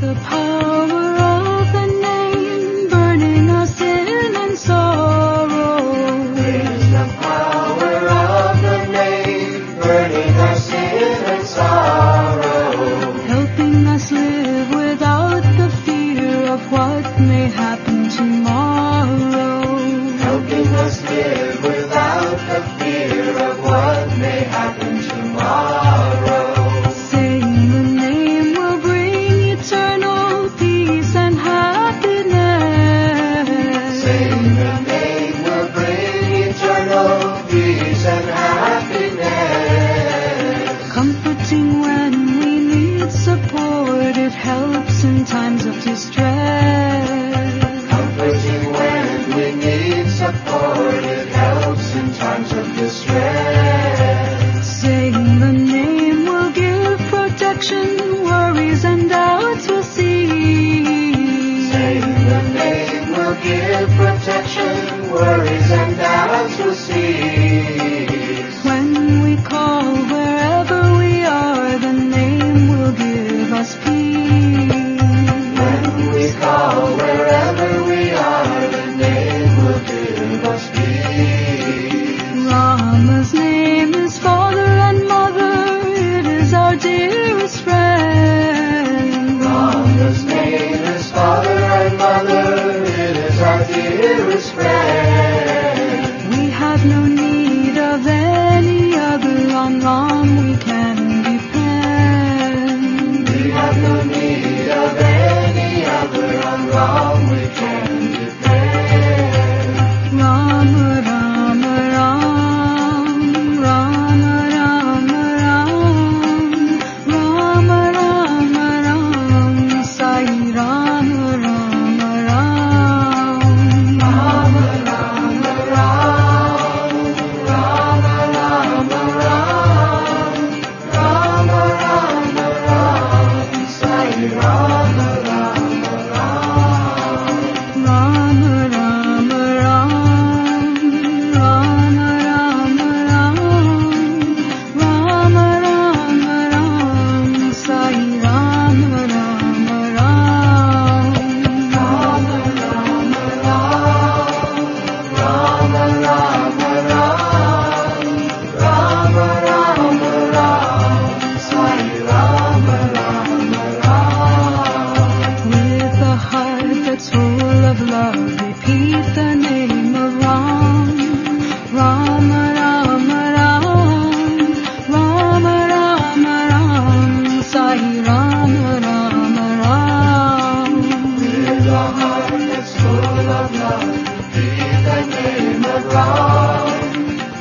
the power of the name, burning our sin and sorrow. Great is the power of the name, burning our sin and sorrow. Helping us live without the fear of what may happen tomorrow. Helping us live without the fear of what may happen tomorrow. Saying the name will bring eternal peace and happiness. Saying the name will bring eternal peace and happiness. Comforting when we need support, it helps in times of distress. Comforting when we need support, it helps in times of distress. Saying the name will give protection, worries and doubts will cease. Saying the name will give protection, worries and doubts will cease. When we call wherever we are, the name will give us peace. When we call wherever we are, the name will give us peace. Rama's name is Father and Mother, it is our dearest friend. Rama's name is Father and Mother, it is our dearest friend. We have no need of any other, on Ram we can depend. We have no need of any other, on Ram we can depend. Rama, Rama, Ram, Rama, Rama, Ram, Rama, Rama, Ram, Sai Rama, Rama, Ram. Rama, Rama, Ram, Rama, Rama, Ram, Rama, Rama, Ram, Sai Rama, Rama, Ram. Rama, Rama, Ram, Rama, Rama, Ram, Rama, Rama, Ram, Sai Rama, Rama, Ram. Rama, Rama, Ram, Rama, Rama, Ram, Rama, Rama, Ram, Sai Rama, Rama, Ram. With a heart that's full of love, repeat the name of Ram. Rama, Rama, Ram, Rama, Rama, Ram, Sai Rama, Rama, Ram. With a heart that's full of love, repeat the name of Ram.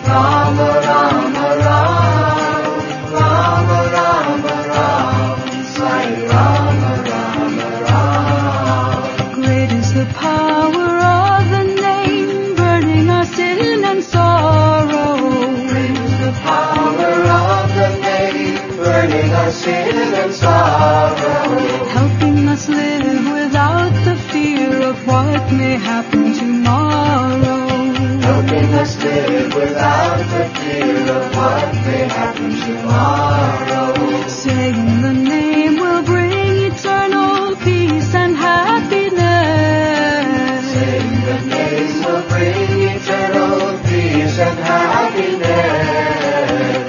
Rama, Rama, Ram, Rama, Rama, Ram, Sai Rama, Rama, Ram. Great is the power of the name, burning our sin and sorrow. Great is the power of the name, burning our sin and sorrow. Helping us live without the fear of what may happen tomorrow. Helping us live without the fear of what may happen tomorrow. Saying the name will bring eternal peace and happiness. Saying the name will bring eternal peace and happiness.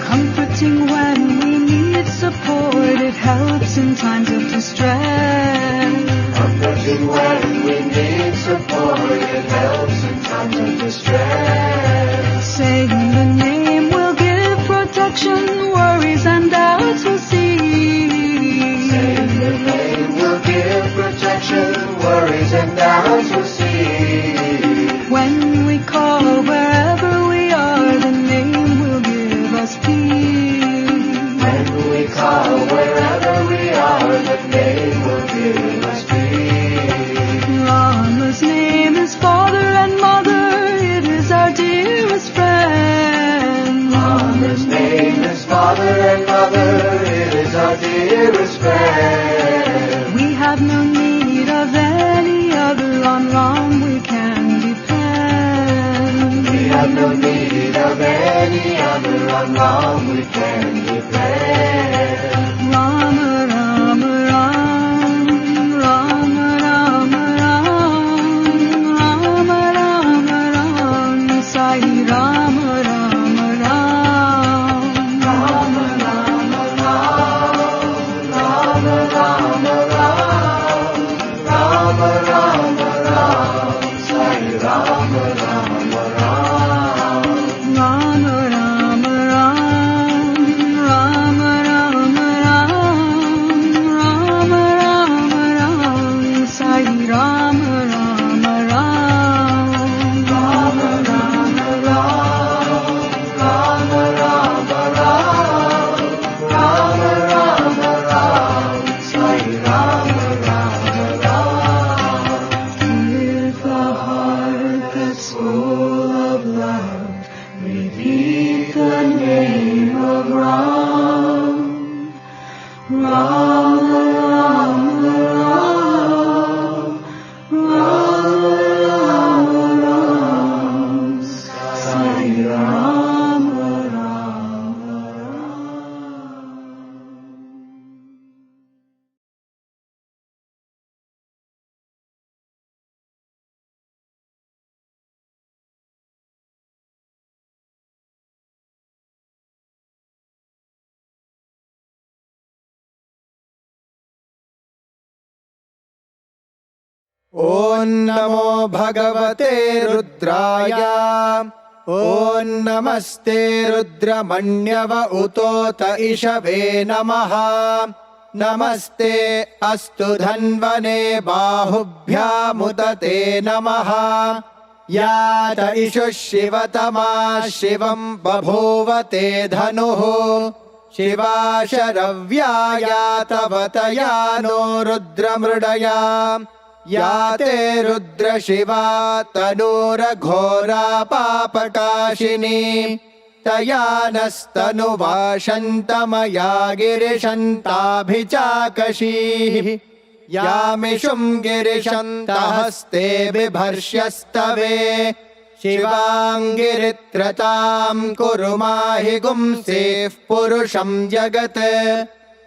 Comforting when we need support, it helps in times of distress. Comforting when we need support, it helps in times of distress. Saying the name will give protection, worries and doubts will cease. Saying the name will give protection, worries and doubts will cease. When we call wherever we are, the name will give us peace. When we call wherever we are, the name will give us peace. Rama's name is Father and Mother, it is our dearest friend. Rama's name is Father and Mother, it is our dearest friend. We have no need of any other, on Ram we can depend. We have no need of any other, on Ram we can depend. Rama, Rama, Ram, Rama Ram, Rama Rama Ram, Sai Rama Rama Ram, Rama Rama Ram, Rama Rama Ram, Rama Rama Ram, Sai Rama Rama Ram, Rama Rama Ram, Rama Rama Ram, Rama Rama Ram, Sai Rama Rama Ram. With a heart that's full of love, repeat the name of Ram. Rama Rama Ram, Rama Rama Ram, Sai Rama Rama Ram. ॐ नमो भगवते रुद्राय ॐ नमस्ते रुद्रमण्यव उतोत इषवे नमः नमस्ते अस्तु धन्वने बाहुभ्यामुत ते नमः यात इषुः शिवतमा शिवं बभूव ते धनुः शिवा शरव्या तवतया नो रुद्रमृडया या ते रुद्रशिवा तनूरघोरा पापकाशिनी तया नस्तनुवाशन्तमया गिरिशन्ताभिचाकशीः यामिषुं गिरिशन्तहस्ते बिभर्ष्यस्तवे शिवाङ्गिरित्रतां कुरु माहि गुंसेः पुरुषं जगत्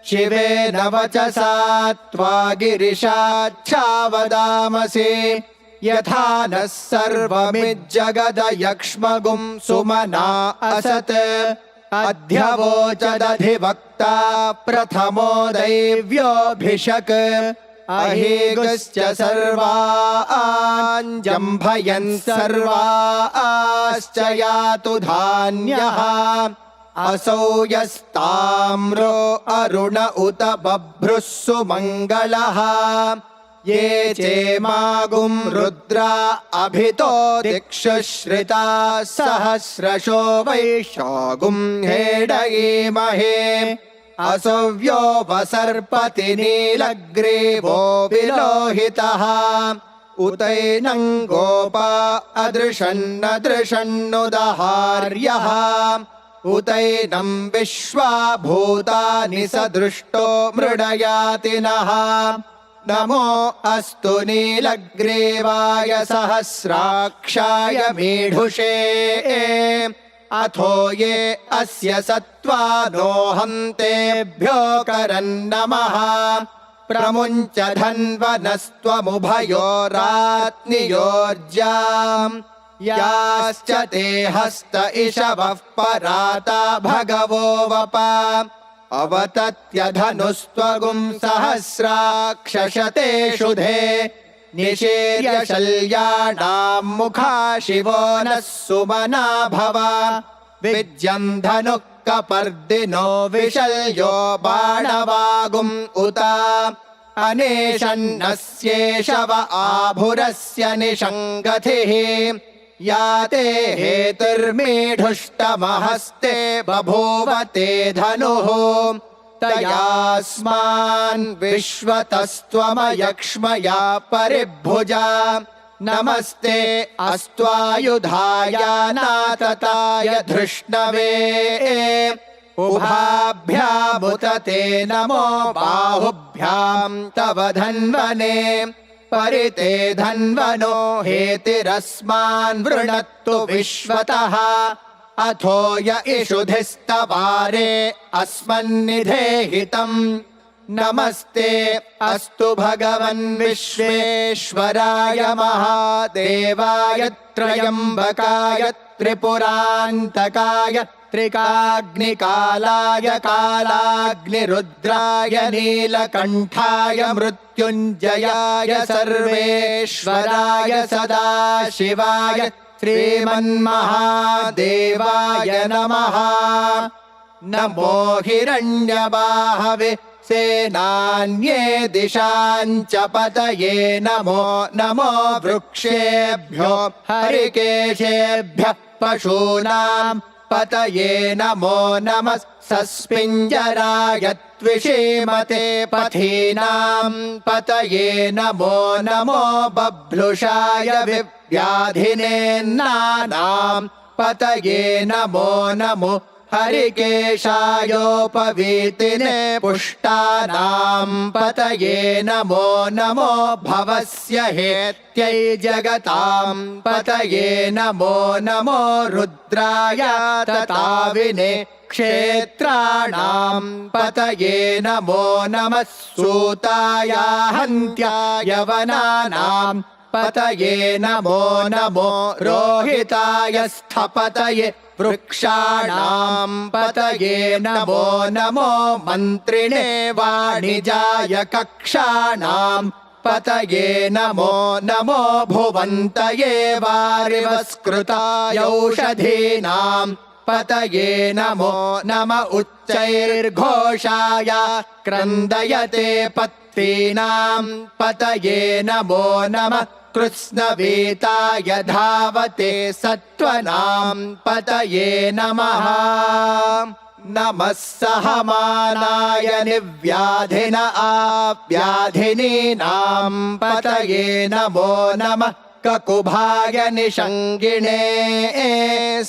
शिवेन वचसा त्वा गिरिशाच्छावदामसि यथा नः सर्वमिज्जगदयक्ष्मगुं सुमना असत् अध्यवोचदधिवक्ता प्रथमो दैव्योऽभिषक् अहेगश्च सर्वाञ्जम्भयन् सर्वाश्च यातु धान्यः असौ यस्ताम्रो अरुण उत बभ्रुः सुमङ्गलः ये चेमागुं रुद्रा अभितो दिक्षुश्रिता सहस्रशो वैशागुं हेडयेमहे असव्यो वसर्पति नीलग्रीवो विलोहितः उतैनं गोपा अदृशन्नदृशन्नुदहार्यः उतैनं विश्वा भूतानि सदृष्टो मृडयाति नः नमो अस्तु नीलग्रीवाय सहस्राक्षाय मीढुषे अथो ये अस्य सत्त्वानो हन्तेभ्यो करन्नमः प्रमुञ्च धन्वनस्त्वमुभयोरात्नियोर्जाम् याश्च ते हस्त इषवः पराता भगवो वप अवतत्यधनुस्त्वगुं सहस्राक्षशते शुधे निशीर्य शल्याणां मुखा शिवो नः सुमना भव विज्यं धनुः कपर्दिनो विशल्यो बाणवागुम् उत अनेशन्नस्येषव आभुरस्य निषङ्गतिः या ते हेतुर्मीढुष्टमहस्ते बभूव ते धनुः तयास्मान् विश्वतस्त्वमयक्ष्मया परिभुजा नमस्ते अस्त्वायुधाय नातताय धृष्णवे उभाभ्यामुत ते नमो बाहुभ्यां तव धन्वने परिते धन्वनो हेतिरस्मान् वृणत्तु विश्वतः अथो य इषुधिस्तवारे अस्मन्निधेहितम् नमस्ते अस्तु भगवन् विश्वेश्वराय महादेवाय त्र्यम्बकाय त्रिपुरान्तकाय त्रिकाग्निकालाय कालाग्निरुद्राय नीलकण्ठाय मृत्युञ्जयाय सर्वेश्वराय सदाशिवाय श्रीमन्महादेवाय नमः। नमो हिरण्यबाहवे सेनान्ये दिशाञ्च पतये नमो नमो वृक्षेभ्यो हरिकेशेभ्यः पशूनां पतये नमो नमः सस्पिञ्जराय त्विषीमते पथीनां पतये नमो नमो बभ्लुषाय व्याधिनेन्नानां पतये नमो नमो हरिकेशायोपवीतिने पुष्टानां पतये नमो नमो भवस्य हेत्यै जगतां पतये नमो नमो रुद्राय तताविने क्षेत्राणां पतये नमो नमः सूताय हन्त्याय वनानां पतये नमो नमो रोहिताय स्थपतये वृक्षाणां पतये नमो नमो मन्त्रिणे वाणिजाय कक्षाणां पतये नमो नमो भुवन्तये वारिवस्कृताय औषधीनां पतये नमो नम उच्चैर्घोषाय क्रन्दयते पत्रीणां पतये नमो नमः कृत्स्नवीताय धावते सत्त्वनां पतये नमः। नमः सहमानाय निव्याधिन आव्याधिनीनां पतये नमो नमः ककुभाय निषङ्गिणे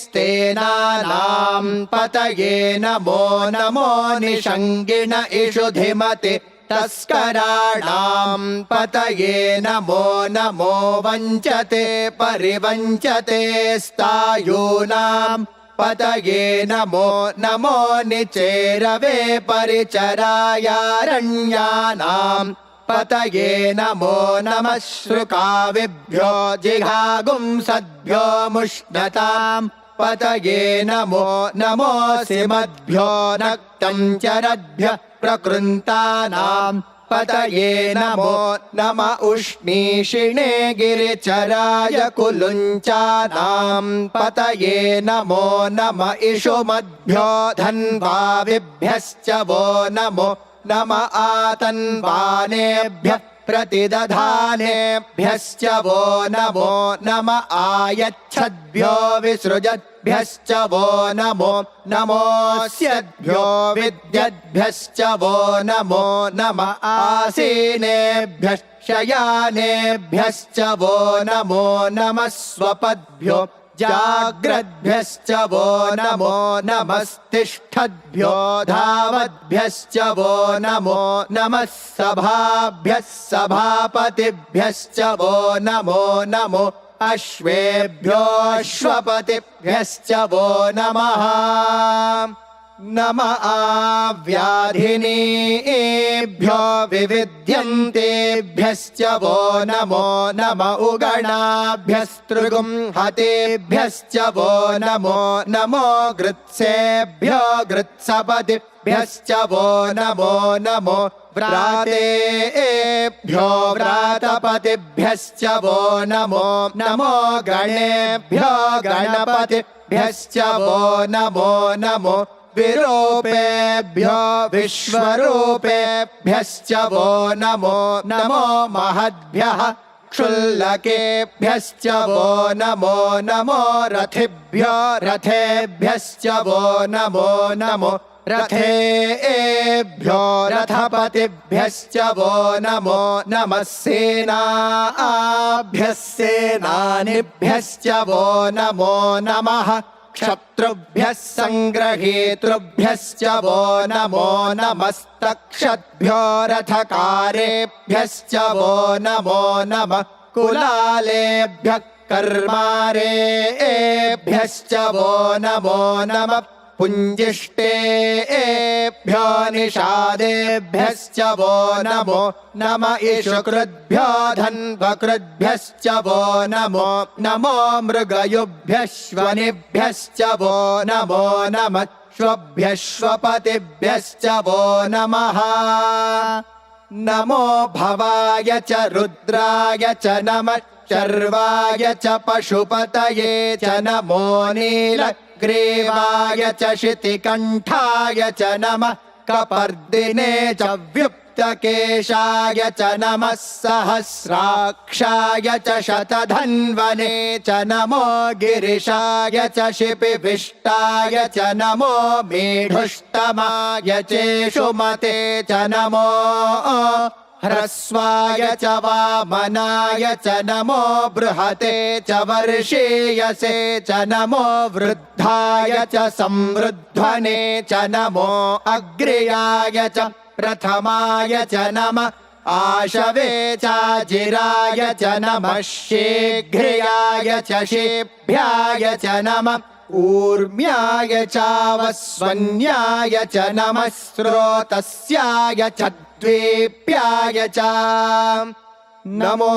स्तेनानां पतये नमो नमो निषङ्गिण इषुधिमते तस्कराणां पतये नमो नमो वञ्चते परिवञ्चते स्तायूनां पतये नमो नमो निचेरवे परिचरायारण्यानां पतये नमो नमः श्रुकाविभ्यो जिघागुंसद्भ्यो मुष्णतां पतये नमो नमोऽसिमद्भ्यो नक्तं चरद्भ्यः प्रकृन्तानां पतये नमो नम उष्णीषिणे गिरिचराय कुलुञ्चानां पतये नमो नम इषुमद्भ्यो धन्वाविभ्यश्च वो नमो नम आतन्वानेभ्यः प्रतिदधानेभ्यश्च वो नमो नम आयच्छद्भ्यो विसृजद्भ्यश्च वो नमो नमोऽस्यद्भ्यो विद्यद्भ्यश्च वो नमो नम आसीनेभ्यः शयानेभ्यश्च वो नमो नमः स्वपद्भ्यो जाग्रद्भ्यश्च वो नमो नमस्तिष्ठद्भ्यो धावद्भ्यश्च वो नमो नमः सभाभ्यः सभापतिभ्यश्च वो नमो नमो अश्वेभ्योऽश्वपतिभ्यश्च वो नमः। नम आव्याधिनीभ्यो विविध्यन्तेभ्यश्च वो नमो नम उगणाभ्यस्तृगुंहतेभ्यश्च वो नमो नमो गृत्सेभ्यो गृत्सपतिभ्यश्च वो नमो नमो व्रातेभ्यो व्रातपतिभ्यश्च वो नमो नमो गणेभ्यो गणपतिभ्यश्च वो नमो नमो विरूपेभ्यो विश्वरूपेभ्यश्च वो नमो नमो महद्भ्यः क्षुल्लकेभ्यश्च वो नमो नमो रथिभ्यो रथेभ्यश्च वो नमो नमो रथेभ्यो रथपतिभ्यश्च वो नमो नमः सेनाभ्यः सेनानिभ्यश्च वो नमो नमः क्षत्रुभ्यः सङ्ग्रहेतृभ्यश्च वो नमो नमस्तक्षद्भ्यो रथकारेभ्यश्च वो नमो नमः कुलालेभ्यः कर्मारेभ्यश्च वो नमो नमः पुञ्जिष्टेभ्यो निषादेभ्यश्च वो नमो नम इषुकृद्भ्यो धन्वकृद्भ्यश्च वो नमो नमो मृगयुभ्यश्वनिभ्यश्च वो नमो नमः श्वभ्यश्वपतिभ्यश्च वो नमः नमो भवाय च रुद्राय च नमः शर्वाय च पशुपतये च नमो नीलग्रीवाय च शितिकण्ठाय च नमः कपर्दिने च व्युप्तकेशाय च नमः सहस्राक्षाय च शतधन्वने च नमो गिरिशाय च शिपिविष्टाय च नमो मेढुष्टमाय चेषुमते च नमो ह्रस्वाय च वामनाय च नमो बृहते च वर्षीयसे च नमो वृद्धाय च संवृध्वने च नमो अग्र्याय च प्रथमाय च नमः आशवे चाजिराय च नमः शीघ्र्याय च शेभ्याय च नमः ऊर्म्याय चावस्वन्याय च नमः स्रोतस्याय च द्वीप्याय च नमो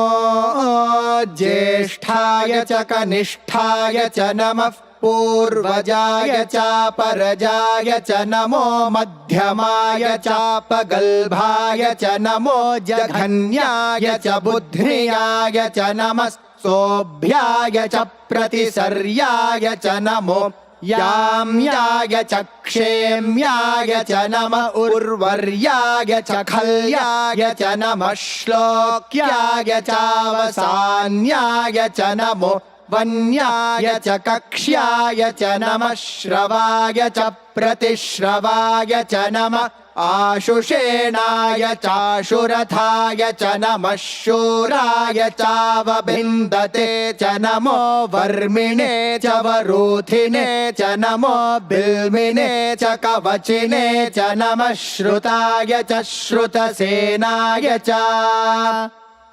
ज्येष्ठाय च कनिष्ठाय च नमः पूर्वजाय च परजाय च नमो मध्यमाय च पगल्भाय च नमो जघन्याय च बुद्ध्याय च नमः सोऽभ्याय च प्रतिसर्याय च नमो याम्याय च क्षेम्याय च नमः उर्वर्याय च खल्याय च नमः श्लोक्याय चावसान्याय च नमो वन्याय च कक्ष्याय च नमः श्रवाय च प्रतिश्रवाय च नमः आशुषेणाय चाशुरथाय च नमः शूराय चावभिन्दते च नमो वर्मिणे च वरूथिने च नमो बिल्मिने च कवचिने च नमः श्रुताय च श्रुतसेनाय च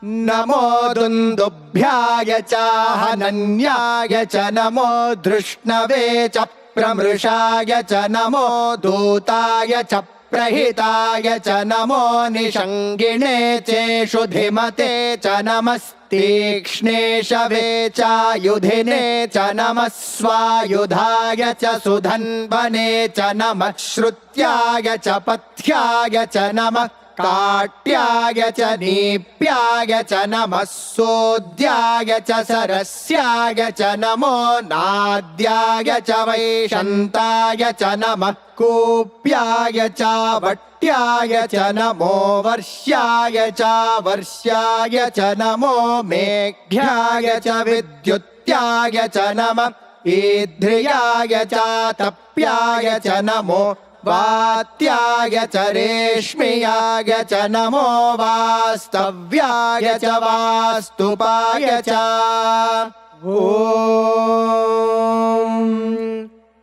नमो दुन्दुभ्याय च हनन्याय च नमो धृष्णवे च प्रमृषाय च नमो दूताय च प्रहिताय च नमो निषङ्गिणे चेषुधिमते च नमस्तीक्ष्णेशवे चायुधिने च नमः स्वायुधाय च सुधन्वने च नमः श्रुत्याय च पथ्याय च नमः काट्याय च नीप्याय च नमः सोद्याय च सरस्याय च नमो नाद्याय च वैशन्ताय च नमः कूप्याय च वट्याय च नमो वर्ष्याय च वर्ष्याय च नमो मेघ्याय च विद्युत्याय च नमः ईध्र्याय च तप्याय च नमो वात्याय च रेश्म्याय च नमो वास्तव्याय च वास्तुपाय च ॐ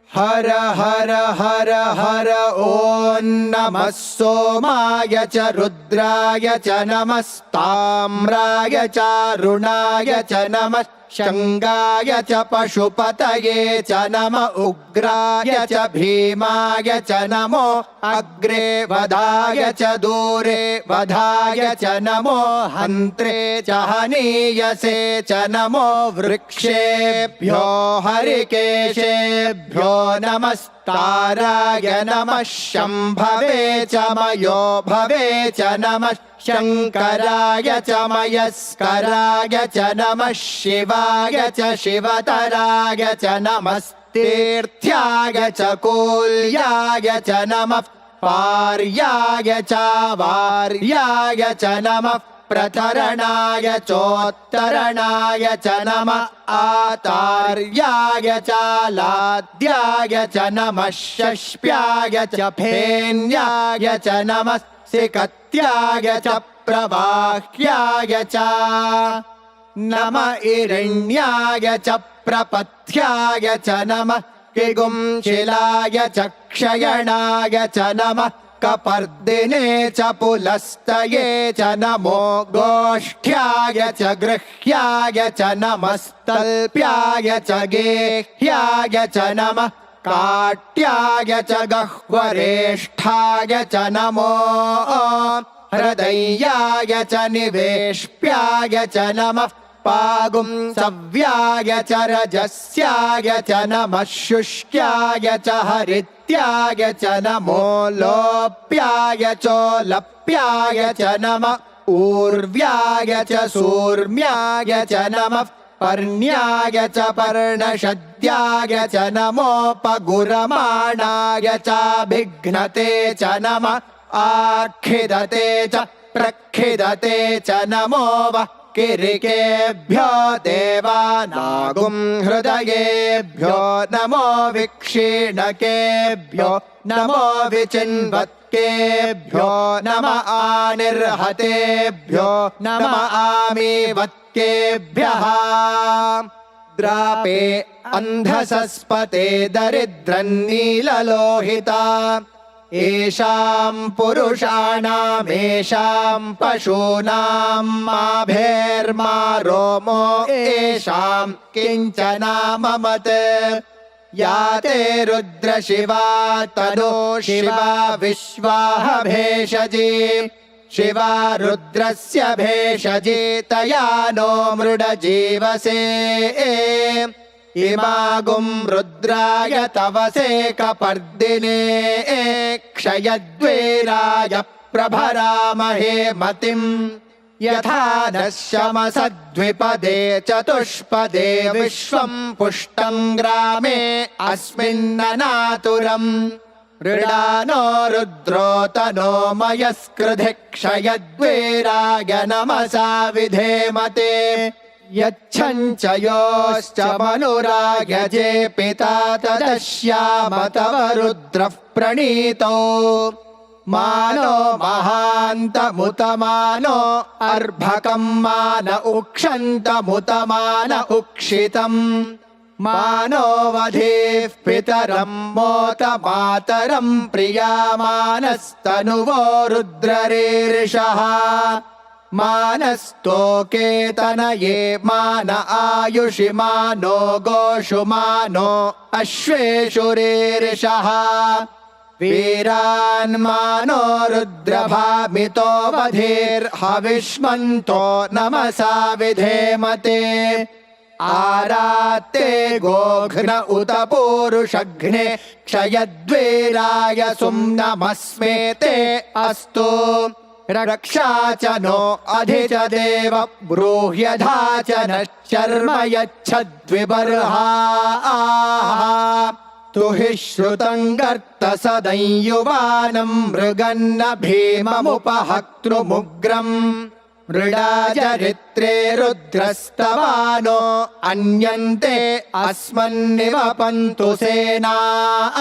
हर हर हर हर ॐ नमः सोमाय च रुद्राय च नमस्ताम्राय च रुणाय च नमः शङ्गाय च पशुपतये च नम उग्राय च भीमाय च नमो अग्रे वधाय च दूरे वधाय च नमो हन्त्रे च हनीयसे च नमो वृक्षेभ्यो हरिकेशेभ्यो नमस्ताराय नमः शम्भवे च मयो भवे च नमः शङ्कराय च मयस्कराय च नमः शिवाय च शिवतराय च नमस्तीर्थ्याय च कूल्याय च नमः पार्याय च वार्याय च नमः प्रतरणाय चोत्तरणाय च नमः आतार्याय च लाद्याय च नमः षष्प्याय च फेन्याय च नमः सिकत्याय च प्रवाह्याय च नम इरण्याय च प्रपथ्याय च नमः किगुंशिलाय च क्षयणाय च नमः कपर्दिने च पुलस्तये च नमो गोष्ठ्याय च गृह्याय च नमस्तल्प्याय च गेह्याय च नमः काट्याय च गह्वरेष्ठाय च नमो हृदयाय च निवेश्याय च नमः पागुंसव्याय च रजस्याय च नमः शुष्क्याय च हरित्याय च नमो लोप्याय चोलप्याय च नमः ऊर्व्याय च सूर्म्याय च नमः पर्ण्याय च पर्णशद्याय च नमोपगुरमाणाय चाभिघ्नते च नमः आखिदते च प्रखिदते च नमो वः किरिकेभ्यो देवानागुं हृदयेभ्यो नमो विक्षीणकेभ्यो नमो विचिन्वत्केभ्यो नम आनिर्हतेभ्यो नम आमीवत्केभ्यः द्रापे अन्धसस्पते दरिद्रन्नीललोहिता येषां पुरुषाणामेषां पशूनां माभेर्मा रोमो येषां किञ्चनाममत् या ते रुद्रशिवा तनो शिवा विश्वाह भेषजी शिवा रुद्रस्य भेषजी तया नो मृडजीवसे इमागुं रुद्राय तवसे कपर्दिने क्षयद्वेराय प्रभरामहे मतिम् यथा नः शमसद्विपदे चतुष्पदे विश्वं पुष्टं ग्रामे अस्मिन्ननातुरम् मृडानो रुद्रोतनो मयस्कृधि क्षयद्वेराय नमसा विधेमते यच्छञ्च योश्च मनुरायजे पिता तदश्याम तव रुद्रः प्रणीतो मानो महान्तमुतमानो अर्भकं मान उक्षन्तमुतमान उक्षितम् मानो वधेः पितरं मोत मातरं प्रियामानस्तनुवो रुद्ररीर्षः मानस्तोकेतनये मान आयुषि मानो गोषु मानो अश्वेषु रीर्षः वीरान् मानो रुद्रभामितो वधेर्हविष्मन्तो नमसा विधेमते आरात्ते गोघ्न उत पूरुषघ्ने क्षयद्वेराय सुम्नमस्मेते अस्तु रक्षा च नो अधि च देव ब्रूह्यधा च नश्चर्म यच्छद्विबर्हाः तु हि श्रुतं गर्त सदंयुवानं मृगन्न भीममुपहक्तृमुग्रम् मृडाचरित्रे रुद्रस्तवानो अन्यन्ते अस्मन्निवपन्तु सेनाः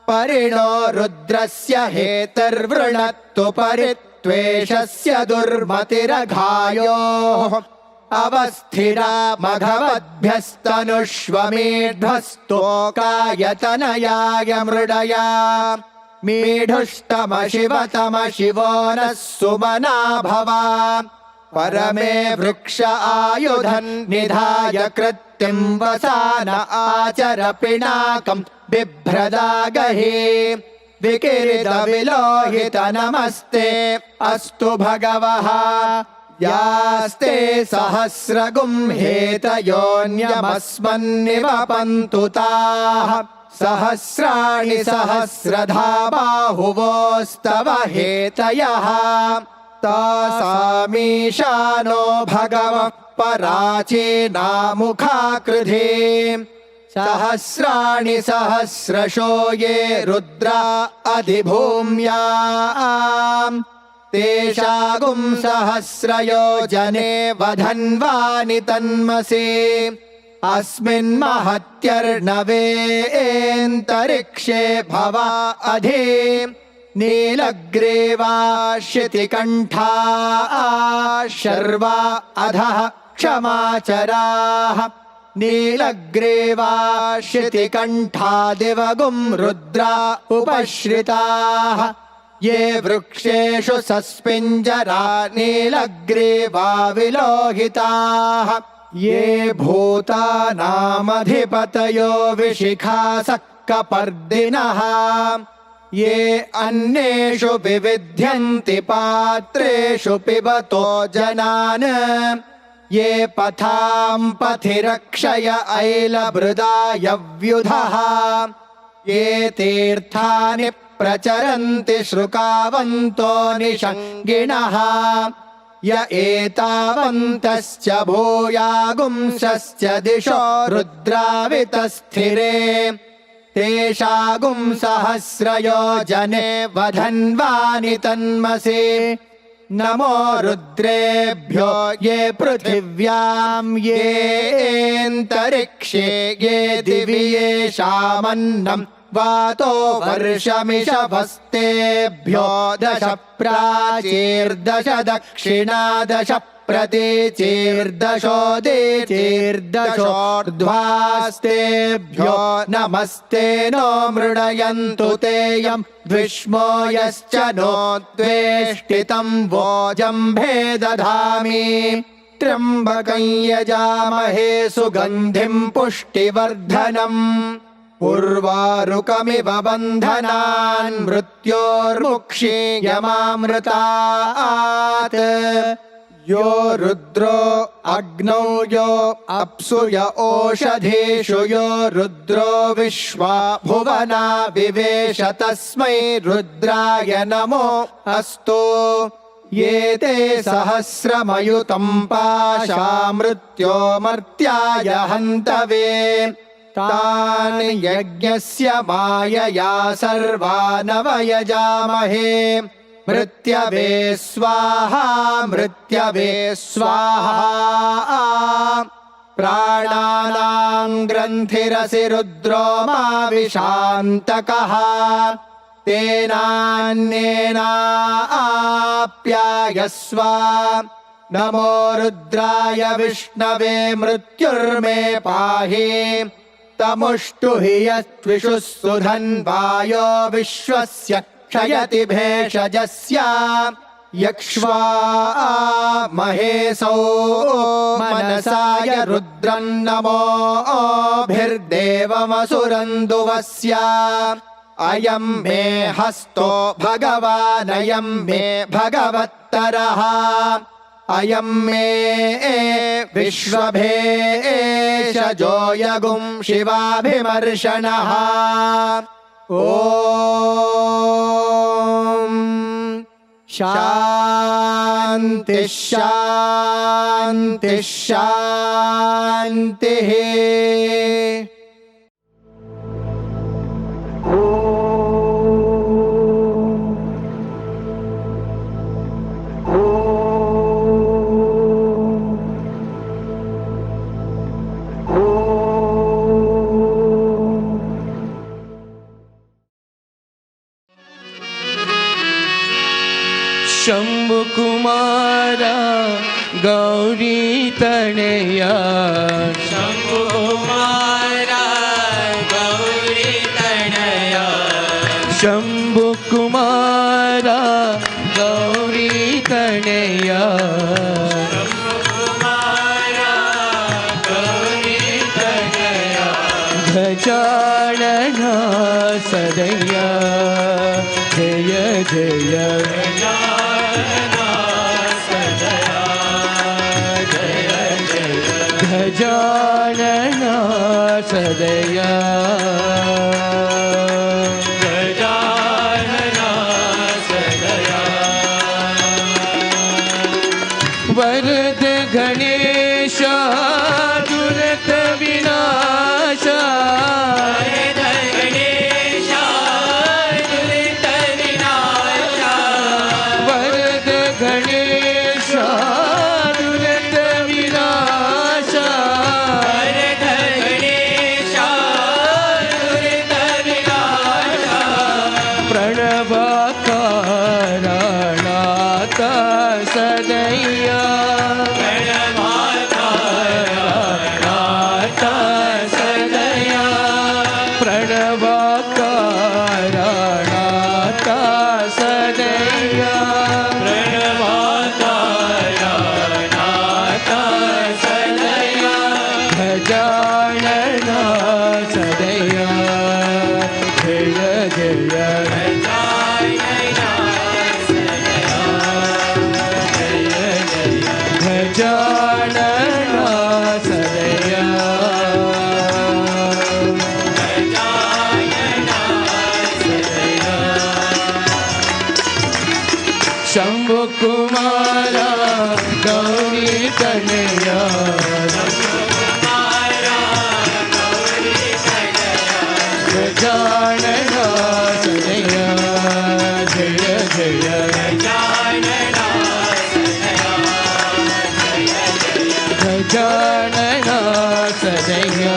परिणो रुद्रस्य हेतर्वृणत्तु परित्वेषस्य दुर्मतिरघायोः अवस्थिरा मघवद्भ्यस्तनुष्वमेध्वस्तोकायतनयाय मृडया मीढुष्टम शिवतम शिवो नः सुमना भवा परमे वृक्ष आयुधन् निधाय कृत्तिं वसान आचर पिनाकं बिभ्रदागहि विकिरित विलोहित नमस्ते अस्तु भगवः यास्ते सहस्रगुं हेतयोऽन्यमस्मन्निवपन्तु ताः सहस्राणि सहस्रधा बाहुवोस्तव हेतयः तासामीशानो भगवः पराचीनामुखाकृधि सहस्राणि सहस्रशो ये रुद्रा अधिभूम्याम् तेषागुं सहस्रयोजने वधन्वानि तन्मसि अस्मिन्महत्यर्णवेऽन्तरिक्षे भवा अधि नीलग्रीवा शर्वा अधः क्षमाचराः नीलग्रीवा शितिकण्ठा दिवगुं रुद्रा उपश्रिताः ये वृक्षेषु सस्पिञ्जरा नीलग्रीवा विलोहिताः ये भूतानामधिपतयो विशिखासः कपर्दिनः ये अन्येषु विविध्यन्ति पात्रेषु पिबतो जनान् ये पथां पथिरक्षय ऐलभृदायव्युधः ये तीर्थानि प्रचरन्ति श्रुकावन्तो निषङ्गिणः य एतावन्तश्च भूयागुंसश्च दिशो रुद्रावितस्थिरे तेषागुं सहस्रयोजने वधन्वानि तन्मसि नमो रुद्रेभ्यो ये पृथिव्यां येऽन्तरिक्षे ये दिवि येषामन्नं वातो वर्षमिषभस्तेभ्यो दश प्राचीर्दश दक्षिणादश प्रतीचीर्दशोदीचीर्दशोर्ध्वास्तेभ्यो नमस्ते नो मृडयन्तु तेयं द्विष्मो यश्च नो द्वेष्टितं वोजम्भे दधामि त्र्यम्बकं यजामहे सुगन्धिं पुष्टिवर्धनम् उर्वारुकमिव बन्धनान् मृत्योर्मुक्षीयमामृतात् यो रुद्रो अग्नौ यो अप्सु य ओषधीषु यो रुद्रो विश्वा भुवना विवेश तस्मै रुद्राय नमो अस्तु ये ते सहस्रमयुतं पाशा मृत्योमर्त्याय हन्तवे तान् यज्ञस्य मायया सर्वानवयजामहे मृत्यवे स्वाहा मृत्यवे स्वाहा प्राणानां ग्रन्थिरसि रुद्रो मा विशान्तकः तेनान्येनाप्यायस्व नमो रुद्राय विष्णवे मृत्युर्मे पाहि तमुष्टुहि यत्विषुः सुधन्वायो विश्वस्य क्षयति भेषजस्य यक्ष्वा महेशौ मनसाय रुद्रं नमोभिर्देवमसुरन्दुवस्य अयं मे हस्तो भगवानयं मे भगवत्तरः अयं मे विश्वभेषजो यगुं शिवाभिमर्शनः ॐ शान्ति शान्ति शान्तिः शंभु कुमारा गौरी तनया शंभु कुमारा गौरी तनया शंभु कुमारा गौरी तनया शंभु कुमारा गौरी तनया गजानना सदया जय जय गजानना सदया गजानना सदया वरद गणेश दुरत विनाशा वरद गणेश दुरित विनाशा वरद गणेश दुरत विनाशा वरद गणेश दुरित विनाशा प्रणवाकारणात सदया प्रणवाकारणात सदया प्रणवाकारणात सदया प्रणवाकारणात सदया गजानना सदया शंभु कुमारा गौरी कन्हैया गजानना सदया जय जय गजानना सदया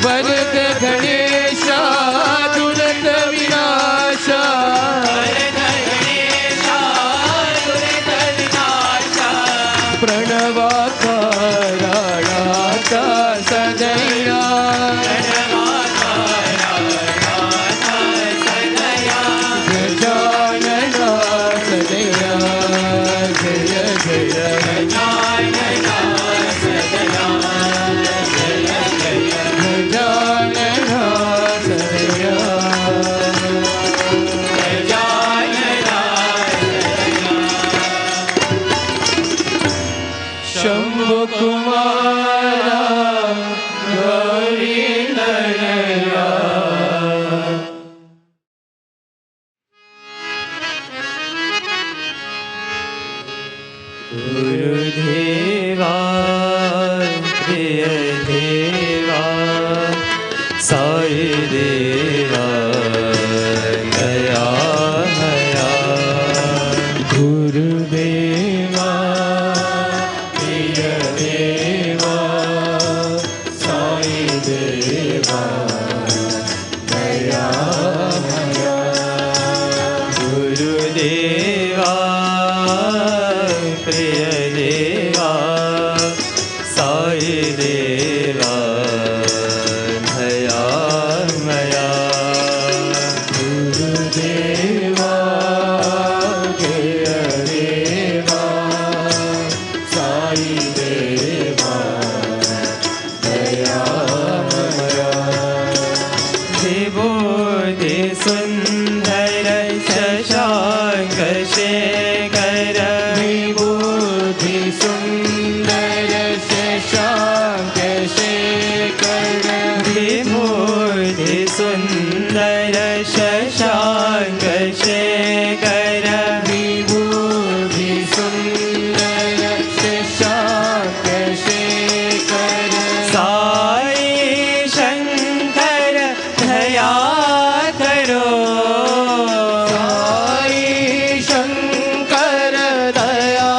वरद गणेशा दुरंत विनाशा प्रणवाकाराणाता सदया गजानना सदया जय जय गजानना सदया शंभु कुमारा गौरी कन्हैया गुरुदेवा प्रिय देवा साई देवा दया मया गुरुदेवा प्रिय देवा साई देवा दयामया गुरुदेवा प्रिय देवा साई देवा दया मया गुरुदेवा प्रिय देवा साई देवा दयामया देवो दे सुंदर शशांक शेखर विभूति सुंदर शशांक शेखर विभूति सुंदर शशांक शेखर विभूति सुंदर शशांक शेखर साई शंकर दया करो साई शंकर दया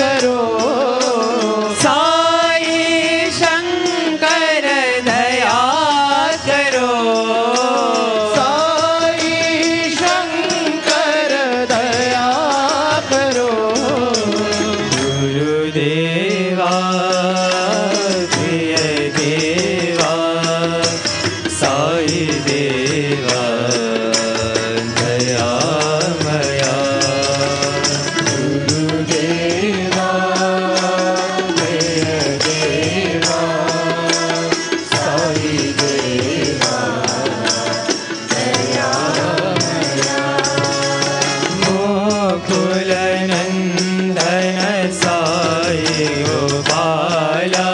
करो साई शंकर दया करो साई शंकर दया करो गुरुदेवा प्रिय देवा साई देवा दया मया गुरुदेवा प्रिय देवा साई देवा गोकुल नंदन साई गोपाला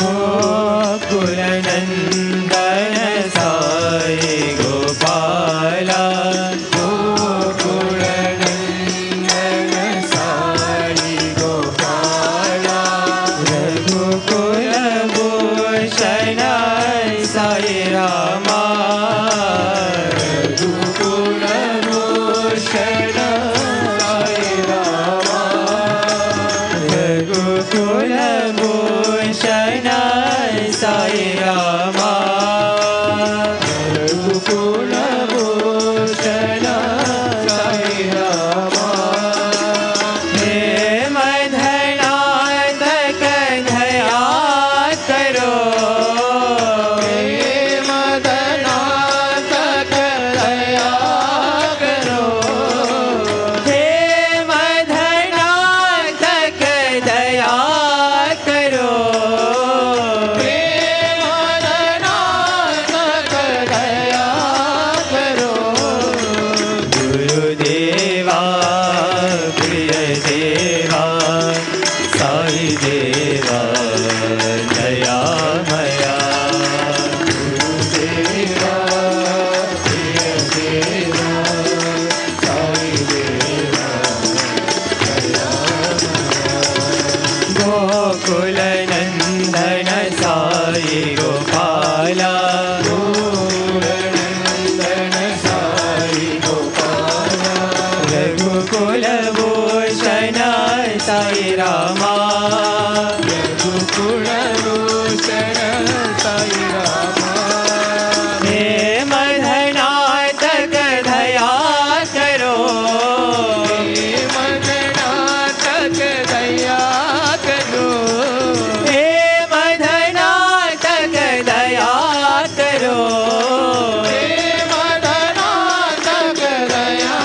गोकुल नंदन साई गोपाला गोकुल नंदन साई गोपाला रघुकुल भूषण साई रामा रघुकुल भूषण साई रामा रघुकुल भूषण साई रामा रघुकुल भूषण साई रामा हे मधनाथ कन्हैया करो हे मदनाथ दया करो हे मधनाथ दया करो साई देवा दयामया गुरुदेवा प्रिय देवा साई देवा गोकुल नंदन साई गोपाला नंदन साई गोपाला रघुकुल भूषण साई रामा रघुकुल भूषण साई रामा हे मदनातक दया करो हे मदनातक दया करो हे मदनातक दया करो हे मदनातक दया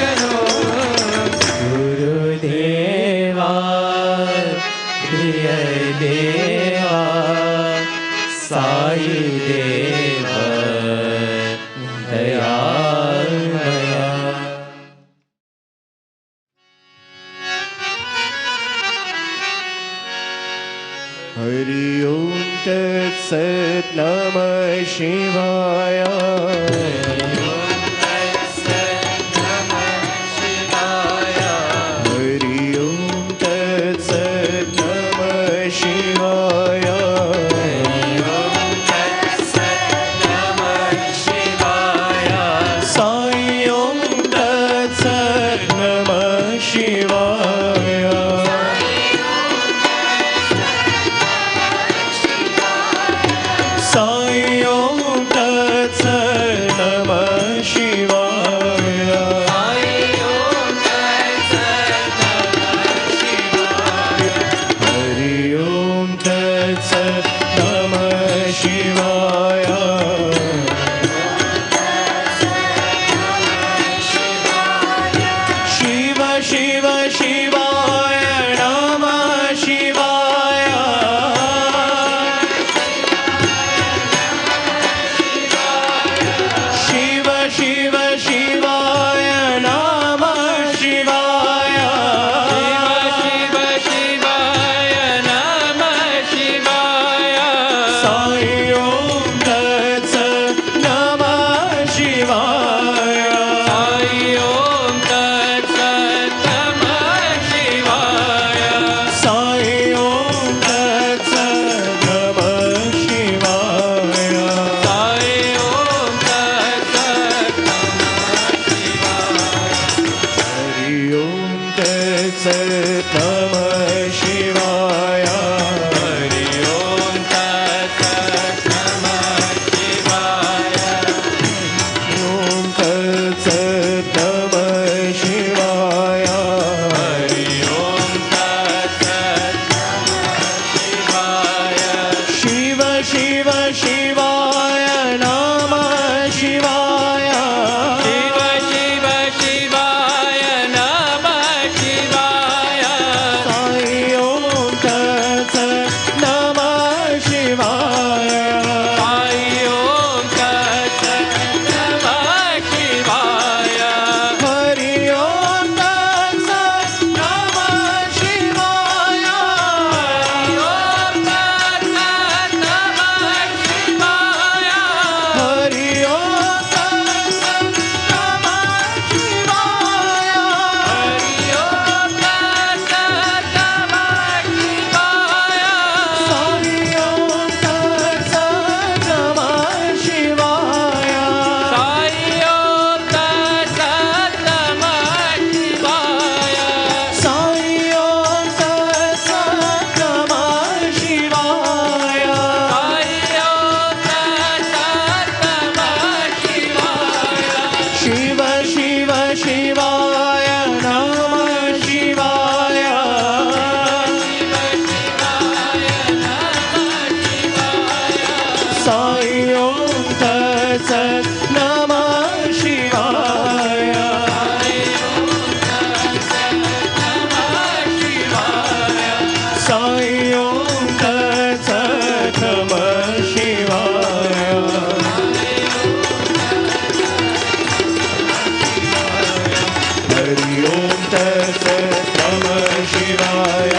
करो गुरुदेवा प्रिय देवा साई देवा दयामया हरि ओम तत्सत् नमः शिवाय हरि ओम तत्सत् नमः शिवाय साई ओम तत्सत् नमः शिवाय साई ओम तत्सत् नमः शिवाय हरि ओम तत्सत् नमः शिवाय शिव शिव शिवाय नमः शिवाय शिव शिव शिवाय नमः शिवाय शिव शिवाय नमः शिवाय साई ओम तत्सत् नमः शिवाय साई ओम तत्सत् नमः शिवाय साई ओम तत्सत् नमः शिवाय साई ओम तत्सत् हरि ओम तत्सत् नमः शिवाय हरि ओम तत्सत् नमः शिवाय ओम तत्सत् नमः शिवाय हरि ओम तत्सत् शिवाय शिव शिव शिवाय नमः शिवाय शिव शिव शिवाय नमः शिवाय साई ओम तत्सत् नमः शिवाय साई ओम तत्सत् नमः शिवाय हरि ओम तत्सत् नमः शिवाय हरि ओम तत्सत् नमः शिवाय हरि ओम तत्सत् नमः शिवाय हरि ओम तत्सत् नमः शिवाय साई ओम तत्सत् नमः शिवाय साई ओम तत्सत् नमः शिवाय साई ओम तत्सत् नमः शिवाय साई ओम तत्सत् नमः शिवाय शिव शिव शिवाय नमः शिवाय साई ओम तत्सत् नमः शिवाय साई ओम तत्सत् नमः शिवाय हरि ओम तत्सत् नमः शिवाय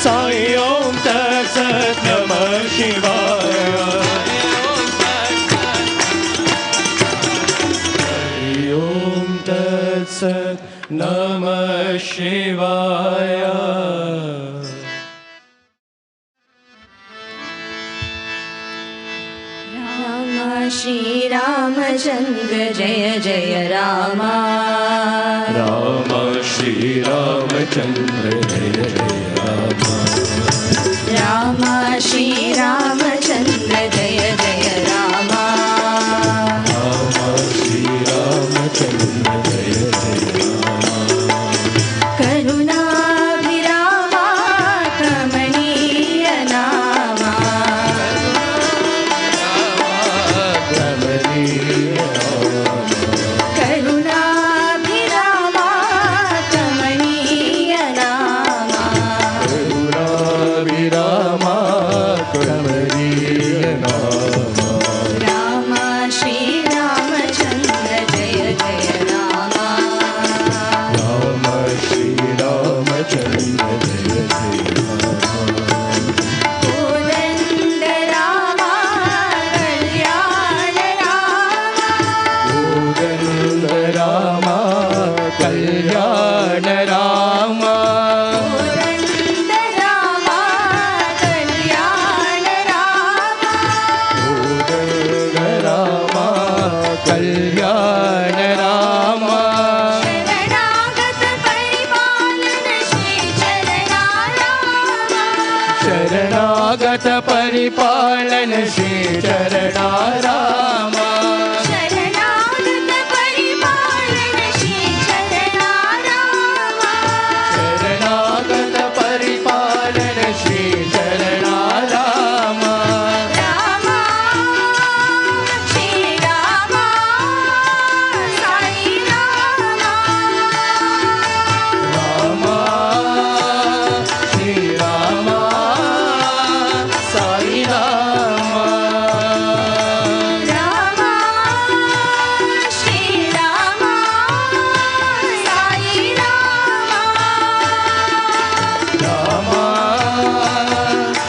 साई ओम तत्सत नमः शिवाय ओम तत्सत नमः शिवाय राम श्री रामचंद्र जय जय रामा राम श्री रामचंद्र जय जय रामा राम श्री रामचंद्र जय जय रामा राम श्री रामचंद्र जय जय रामा करुणाभिरामा कमनीय नामा करुणाभिरामा कमनीय नामा विरामा कमरीय नामा राम श्री रामचंद्र जय जय रामा राम श्री रामचंद्र जय जय रामा कोदंड रामा कल्याण रामा गोविंद रामा कल्याण रामा कोदंड रामा कल्याण रामा गोविंद रामा कल्याण रामा शरणागत परिपालन श्री चरणा रामा शरणागत परिपालन श्री चरणा रामा शरणागत परिपालन शरणागत परिपालन श्री चरणा रामा श्री चरणा रामा रामा श्री रामा साई रामा रामा श्री रामा साई रामा रामा श्री रामा साई रामा रामा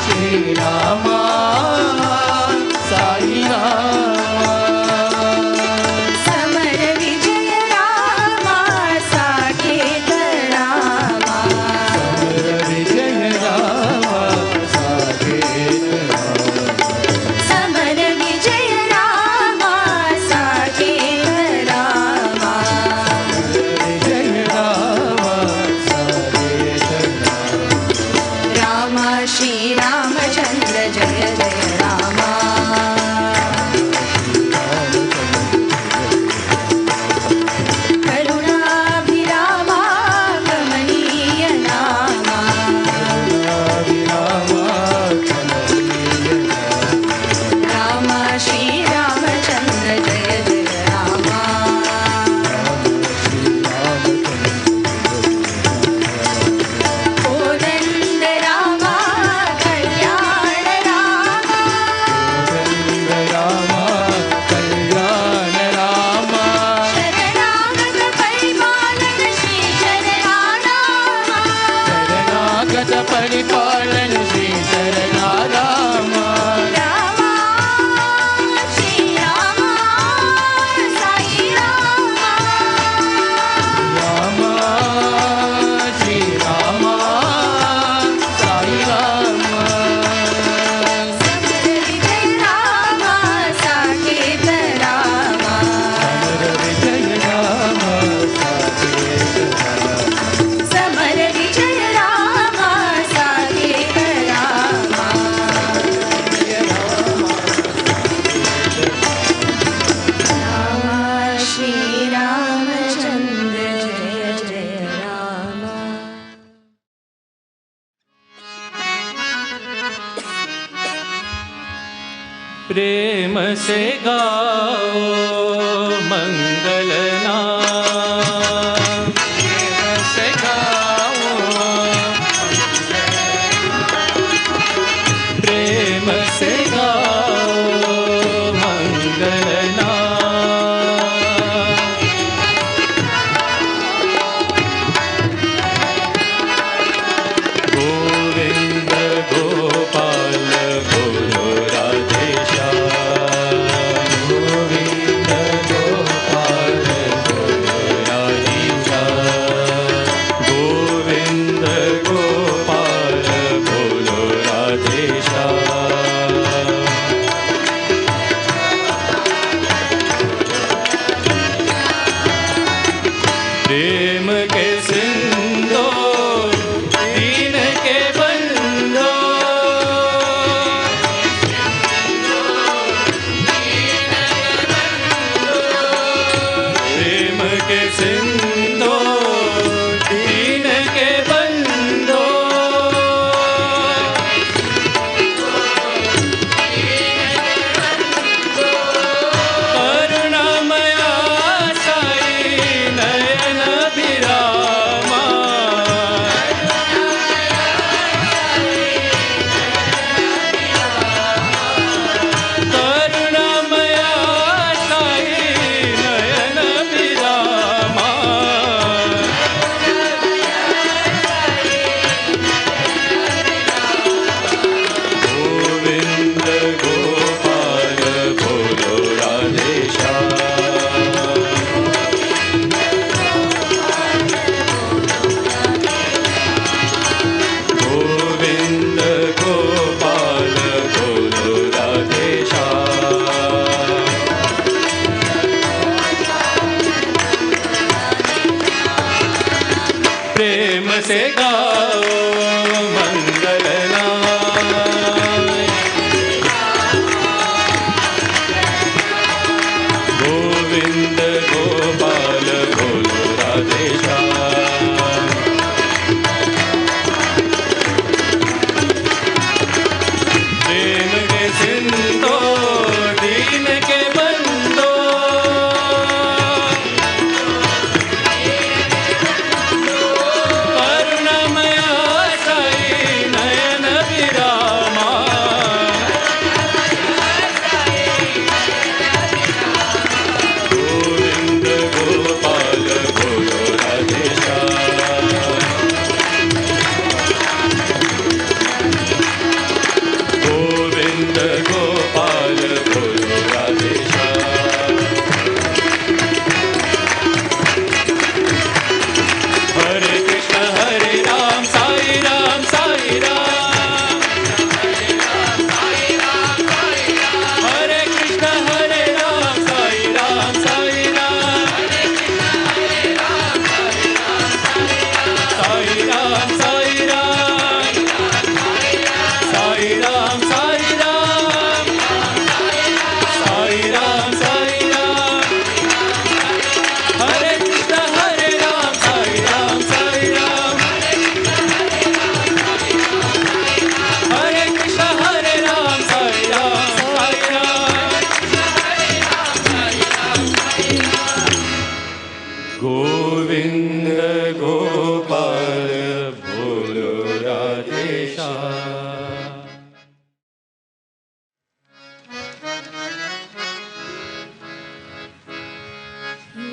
श्री रामा साई रामा समर विजय रामा साकेत रामा विजय रामा साकेत समर विजय रामा साकेत रामा विजय रामा साकेत रामा श्री रामचंद्र जय जय रामा करुणाभिरामा कमनीय नामा राम श्री रामचंद्र जय जय रामा कोदंड रामा कल्याण रामा रामा कल्याण रामा शरणागत परिपालन श्री चरणा रामा शरणागत परिपालन श्री चरणा रामा रामा श्री रामा साई रामा रामा श्री रामा साई रामा समर विजय रामा साकेत रामा विजय रामा साकेत समर विजय रामा साकेत रामा रामा श्री रामचंद्र जय जय रामा प्रेम से गाओ मंगल नाम प्रेम से गाओ प्रेम से गाओ मंगल नाम गोविंद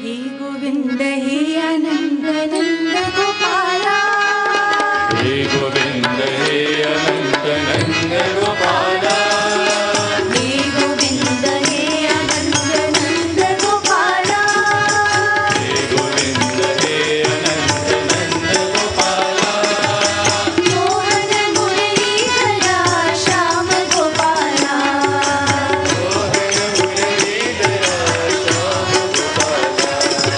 हे गोविंद हे आनंद नंद गोपाला हे गोविंद हे अनंत नंद गोपाला हे गोविंद हे आनंद नंद गोपाला हे गोविंद हे अनंत नंद गोपाला मोहन मुरलीधरा श्याम गोपाला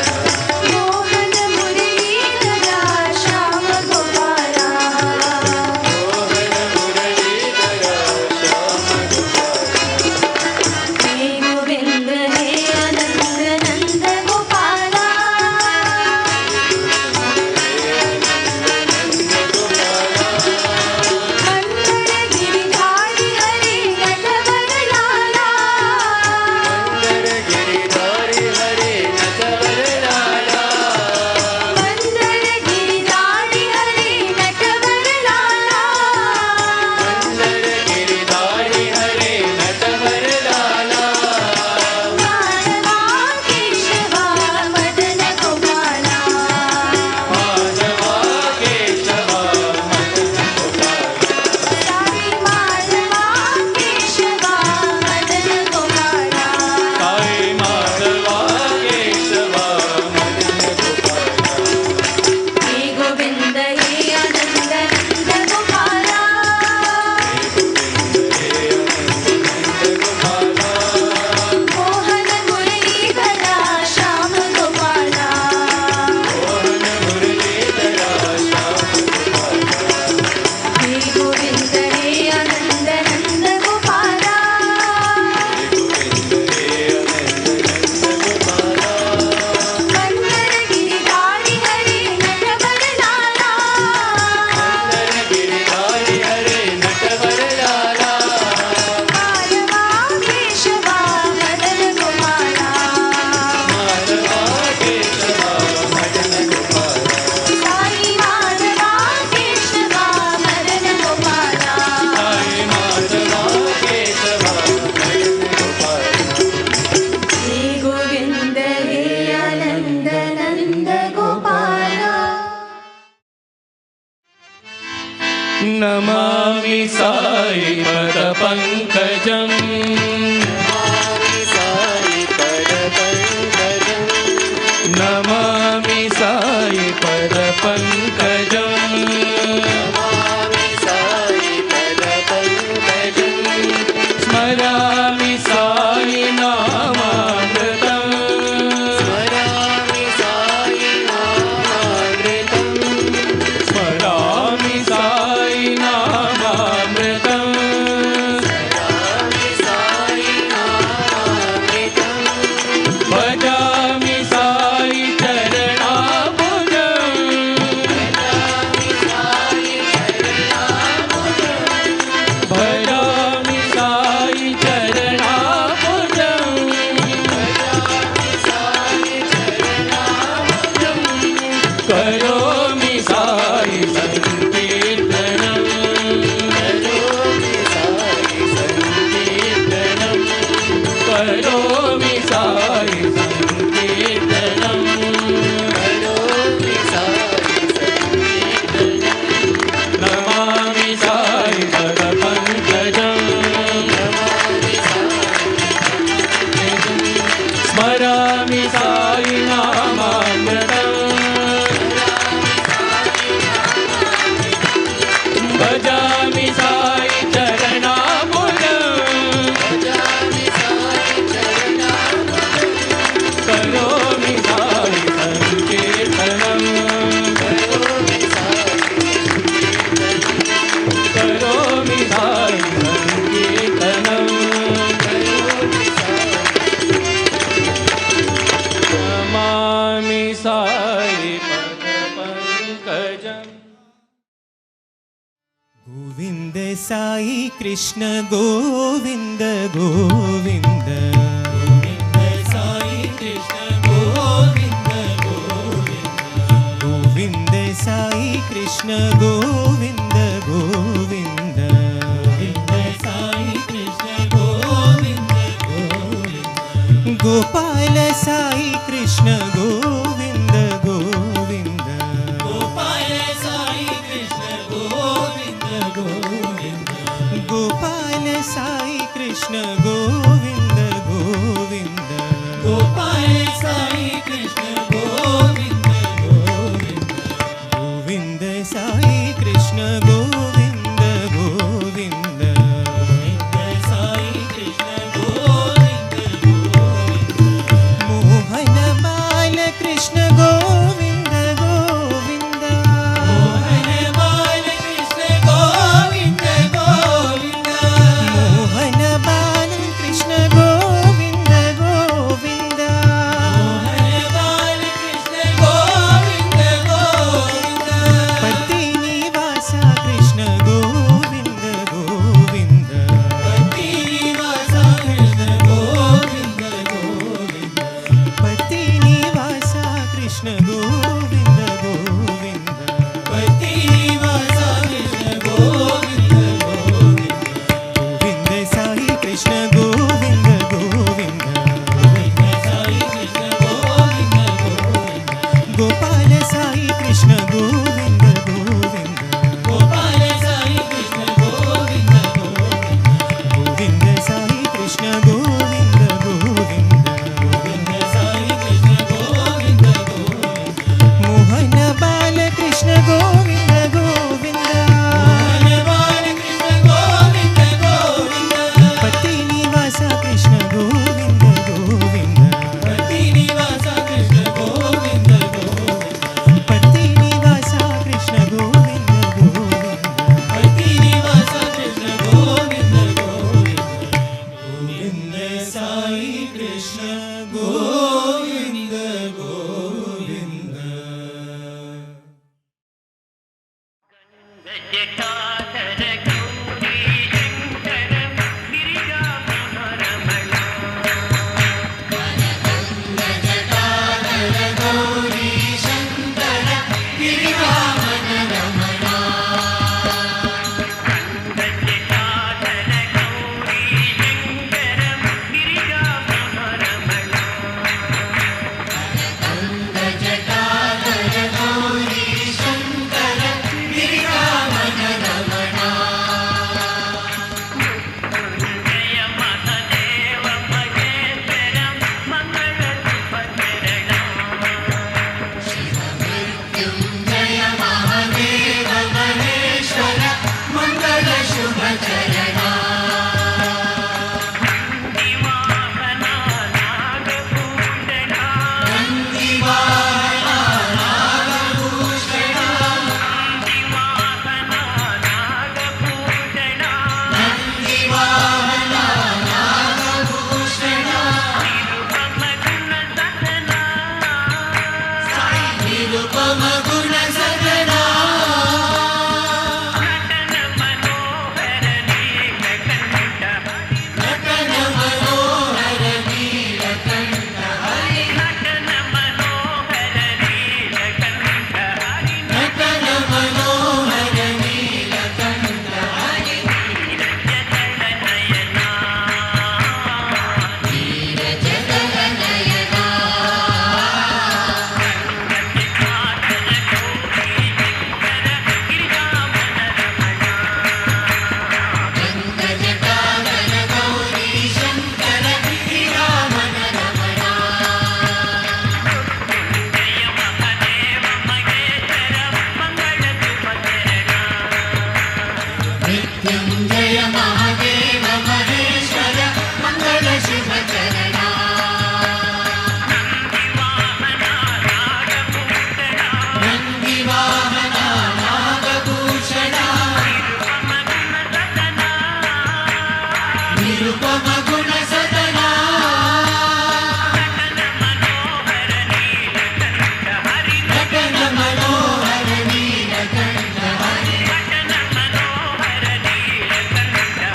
मोहन मुरलीधरा श्याम गोपाला हे गोविंद हे आनंद नंद गोपाला मंगल गिरिधारी हरे नटवर लाला मंगल गिरिधारी हरे नटवर लाला माधवा केशवा मदन गोपाला साई माधवा केशवा मदन गोपाला हे गोविंद हे आनंद नंद गोपाला मोहन मुरलीधरा श्याम गोपाला हे गोविंद हे आनंद नंद गोपाला मंगल गिरिधारी हरे नटवर लाला माधवा केशवा मदन गोपाला साई माधवा केशवा मदन गोपाला हे गोविंद हे आनंद नंद गोपाला नमामि साई पद पंकजं नमामि साई पद पंकजं स्मरामि साई नामामृतं स्मरामि साई नामामृतं भजामि साई चरणाम्बुजं भजामि साई चरणाम्बुजं करोमि साई संकीर्तनं करोमि साई संकीर्तनं नमामि साई पदपङ्कजं स्मरामि साई नामामृतं भजामि साई चरणाम्बुजं करोमि साई संकीर्तनं करोमि साई संकीर्तनं नमामि साई पदपङ्कजम् गोविंद साई कृष्ण गोविंद गोविंद गोविंद साई कृष्ण गोविंद गोविंद गोविंद साई कृष्ण गोविंद गोविंद गोपाल साई कृष्ण गोविंद गोविंद गोपाल साई कृष्ण गोविंद गोविंद गोपाल साई कृष्ण गोविंद गोविंद गोपाल साई कृष्ण गोविंद गोविंद गोविंद साई कृष्ण गोविंद गोविंद गोविंद साई कृष्ण गोविंद गोविंद मोहन बाल कृष्ण गोविंद गोविंद मोहन बाल कृष्ण गोविंद गोविंद मोहन बाल कृष्ण गोविंद गोविंद मोहन बाल कृष्ण गोविंद गोविंद पति निवासा कृष्ण गोविंद गोविंद पति निवासा कृष्ण गोविंद गोविंद पति निवासा कृष्ण गोविंद गोविंद पति निवासा कृष्ण गोविंद गोविंद गोविंद साई कृष्ण गोविंद गोविंद गोविंद साई कृष्ण गोविंद गोविंद गोपाल साई कृष्ण गोविंद गोविंद गोपाल साई कृष्ण गोविंद गोविंद गोविंद साई कृष्ण गोविंद गोविंद गोविंद साई कृष्ण गोविंद गोविंद मोहन बाल कृष्ण गोविंद गोविंद मोहन बाल कृष्ण गोविंद गोविंद पति निवासा कृष्ण गोविंद गोविंद पति निवासा कृष्ण गोविंद गोविंद पति निवासा कृष्ण गोविंद गोविंद पति निवासा कृष्ण गोविंद गोविंद गोविंद साई कृष्ण गोविंद गोविंद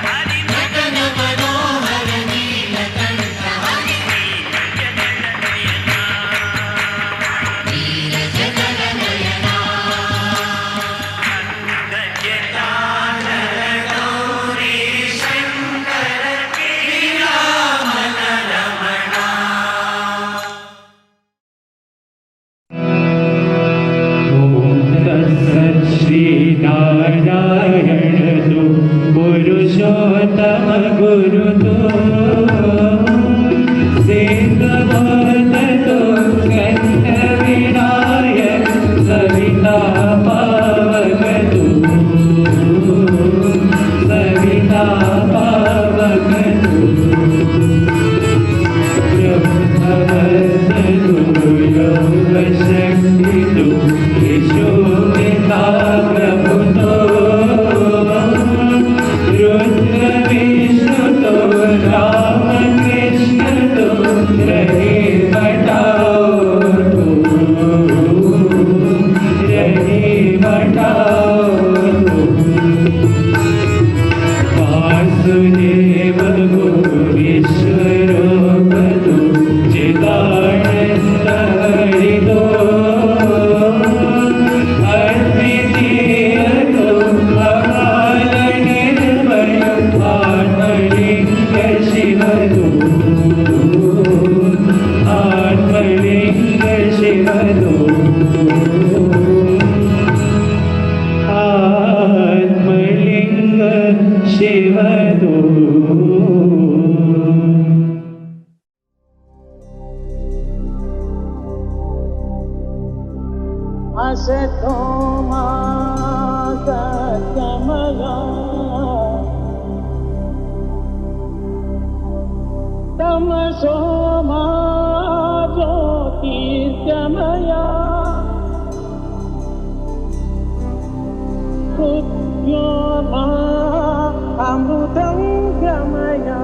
Hare पुरुषोत्तम गुरुतो सिद्धबोधतो कंठविनायक सविता पावकतु सविता पावकतु ब्रह्मवस्तु योगशक्तितु यशोपिता प्रभुतो रुद्रविष्णुतो रामकृष्णतो रहे बटाओ रहे बटाओ वासुदेव गुरुश्वरो पदो चिदानन्द हरिदो अद्वितीयतो अकाल निर्भय आत्मलिङ्ग शिवदो आत्मलिङ्ग शिवदो आत्मलिङ्ग शिवदो असतो मा सत्यमया तमसो मा ज्योतिर्गमया मृत्यो मा अमृतं गमया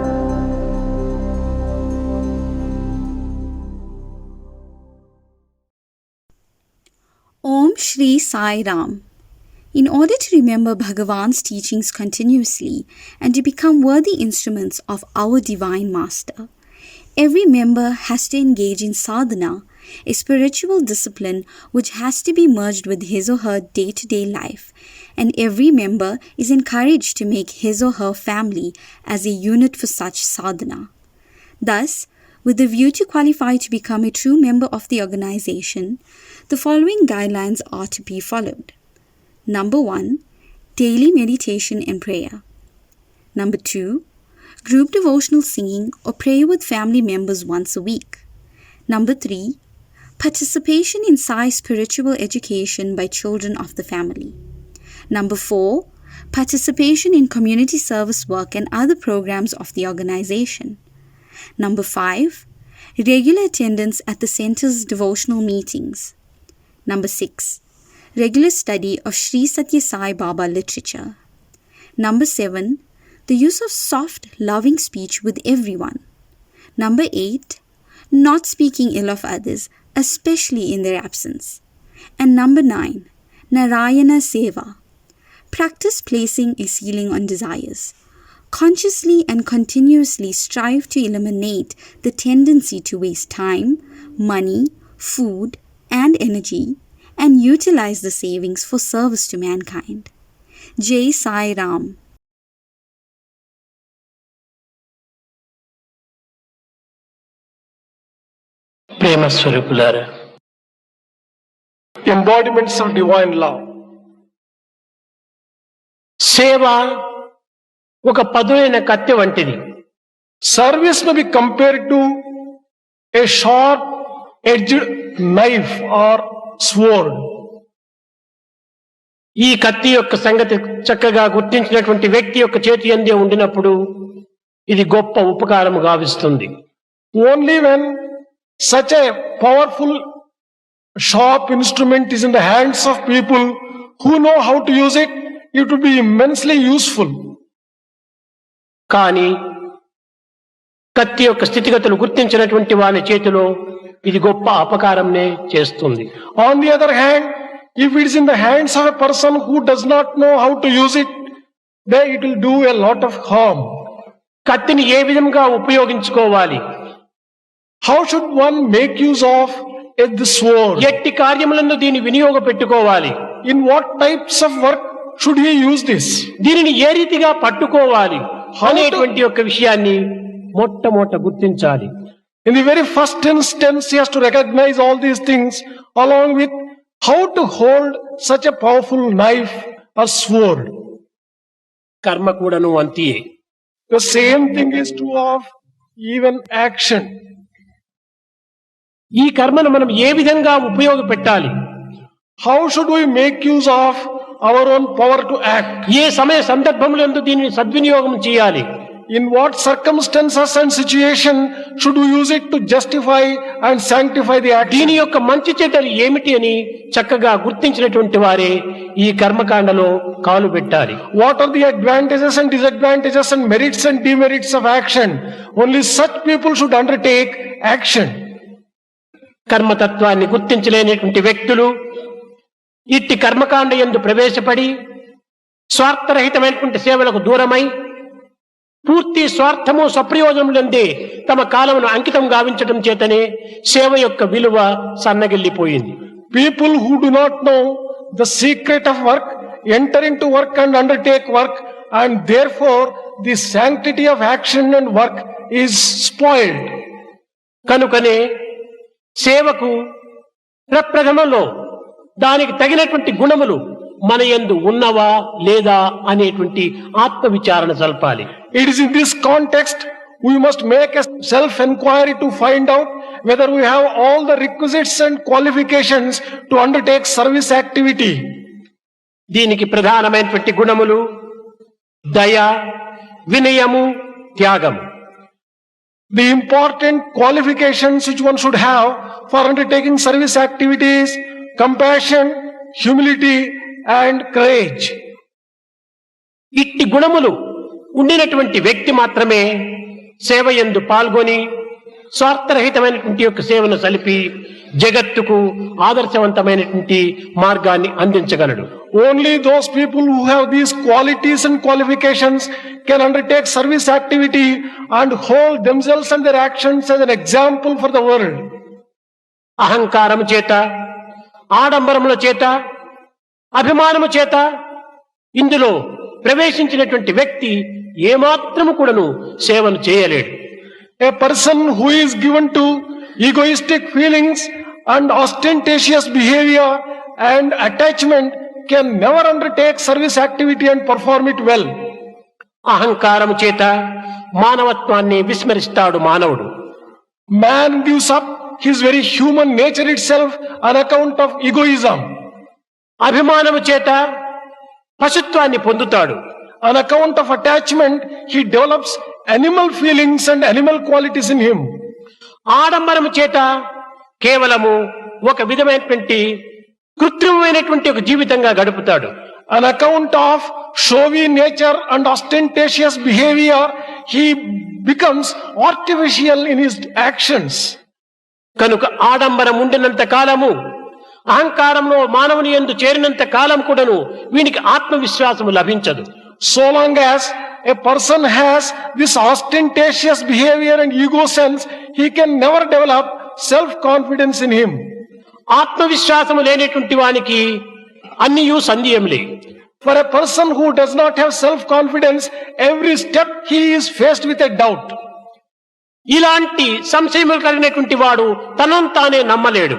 Om Shri Sai Ram. In order to remember Bhagavan's teachings continuously and to become worthy instruments of our Divine Master, every member has to engage in sadhana, a spiritual discipline which has to be merged with his or her day-to-day life, and every member is encouraged to make his or her family as a unit for such sadhana. Thus, with the view to qualify to become a true member of the organization, the following guidelines are to be followed. Number 1, daily meditation and prayer. Number 2, group devotional singing or prayer with family members once a week. Number 3, participation in Sai spiritual education by children of the family. Number 4, participation in community service work and other programs of the organization. Number 5, regular attendance at the center's devotional meetings. Number 6, regular study of Sri Satya Sai Baba literature. Number 7, the use of soft, loving speech with everyone. Number 8, not speaking ill of others, especially in their absence. And number 9, Narayana Seva. Practice placing a ceiling on desires. Consciously and continuously strive to eliminate the tendency to waste time, money, food, and energy, and utilize the savings for service to mankind. Jai Sai Ram. ప్రేమ స్వరూపులారా, embodiments of divine love. సేవ ఒక పదునైన కత్తి వంటిది. Service may be compared to a sharp edged knife or sword. ఈ కత్తి యొక్క సంగతి చక్కగా గుర్తించినటువంటి వ్యక్తి యొక్క చేతి అందే ఉండినప్పుడు ఇది గొప్ప ఉపకారము గావిస్తుంది. Only when such a powerful sharp instrument is in the hands of people who know how to use it, it would be immensely useful. కానీ కత్తి యొక్క స్థితిగతులు గుర్తించినటువంటి వాని చేతిలో ఇది గొప్ప అపకారంనే చేస్తుంది. On the other hand, if it is in the hands of a person who does not know how to use it, then it will do a lot of harm. కత్తిని ఏ విధంగా ఉపయోగించుకోవాలి? How should one make use of the sword? ఎట్టి కార్యములను దీని వినియోగ పెట్టుకోవాలి. In what types of work should he use this? దీనిని ఏ రీతిగా పట్టుకోవాలి అనేటువంటి ఒక విషయాన్ని మొట్టమొదట గుర్తించాలి. In the very first instance, he has to recognize all these things along with how to hold such a powerful knife or sword. కర్మ కూడాను అంతియే. The same thing is true of even action. ఈ కర్మను మనం ఏ విధంగా ఉపయోగపెట్టాలి? How should we make use of our own power to act? ఏ సమయ సందర్భములందు దీనిని సద్వినియోగం చేయాలి? In what circumstances and situation should we use it to justify and sanctify the action? దీని యొక్క మంచి చెడ్డలు ఏమిటి అని చక్కగా గుర్తించినటువంటి వారే ఈ కర్మకాండలో కాలు పెట్టాలి. What are the advantages and disadvantages and merits and demerits of action? Only such people should undertake action. కర్మతత్వాన్ని గుర్తించలేనటువంటి వ్యక్తులు ఇట్టి కర్మకాండ యందు ప్రవేశపడి స్వార్థరహితమైనటువంటి సేవలకు దూరమై పూర్తి స్వార్థము స్వప్రయోజనములందే తమ కాలమును అంకితం గావించడం చేతనే సేవ యొక్క విలువ సన్నగిల్లిపోయింది. People who do not know the secret of work enter into work and undertake work, and therefore the sanctity of action and work is spoiled. కనుకనే సేవకు ప్రప్రథమంలో దానికి తగినటువంటి గుణములు మన యందు ఉన్నవా లేదా అనేటువంటి ఆత్మ విచారణ జరపాలి. It is in this context we must make a self-enquiry to find out whether we have all the requisites and qualifications to undertake service activity. దీనికి ప్రధానమైనటువంటి గుణములు దయ, వినయము, త్యాగము. The important qualifications which one should have for undertaking service activities: compassion, humility and courage. ఇట్టి గుణములు ఉండినటువంటి వ్యక్తి మాత్రమే సేవ యందు పాల్గొని స్వార్థరహితమైనటువంటి యొక్క సేవను సలిపి జగత్తుకు ఆదర్శవంతమైనటువంటి మార్గాన్ని అందించగలడు. Only those people who have these qualities and qualifications can undertake service activity and hold themselves and their actions as an example for the world. అహంకారము చేత, ఆడంబరముల చేత, అభిమానము చేత ఇందులో ప్రవేశించినటువంటి వ్యక్తి ఏమాత్రము కూడాను సేవను చేయలేడు. A person who is given to egoistic feelings and ostentatious behavior and attachment can never undertake service activity and perform it well. అహంకారము చేత మానవత్వాన్ని విస్మరిస్తాడు మానవుడు. Man gives up his very human nature itself on account of egoism. అభిమానము చేత పశుత్వాన్ని పొందుతాడు. On account of attachment, he develops animal feelings and animal qualities in him. ఆడంబరము చేత కేవలము ఒక విధమైనటువంటి కృత్రిమమైనటువంటి ఒక జీవితంగా గడుపుతాడు. On account of showy nature and ostentatious behavior, he becomes artificial in his actions. కనుక ఆడంబరం ఉండినంత కాలము, అహంకారంలో మానవుని యందు చేరినంత కాలం కూడాను వీనికి ఆత్మవిశ్వాసము లభించదు. So long as a person has this ostentatious behavior and ego sense, he can never develop self-confidence in him. ఆత్మవిశ్వాసము లేనటువంటి వానికి అన్నియు సందేహములే. For a person who does not have self-confidence, every step he is faced with a doubt. ఇలాంటి సంశయములు కలిగినటువంటి వాడు తనను తానే నమ్మలేడు.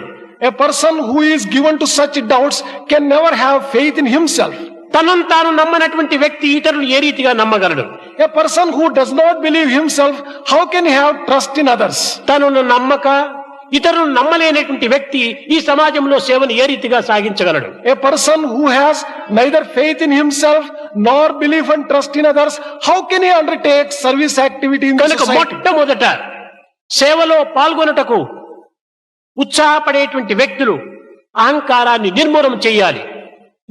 A person who is given to such doubts can never have faith in himself. తనను తాను నమ్మనటువంటి వ్యక్తి ఇతరులు ఏ రీతిగా నమ్మగలడు? A person who does not believe himself, how can he have trust in others? తనను నమ్మక ఇతరులు నమ్మలేనటువంటి వ్యక్తి ఈ సమాజంలో సేవను ఏ రీతిగా సాగించగలడు? A person who has neither faith in himself nor belief and trust in others, how can he undertake service activity in the కనుక society? మొట్టమొదట సేవలో పాల్గొనుటకు ఉత్సాహపడేటువంటి వ్యక్తులు అహంకారాన్ని నిర్మూలన చేయాలి.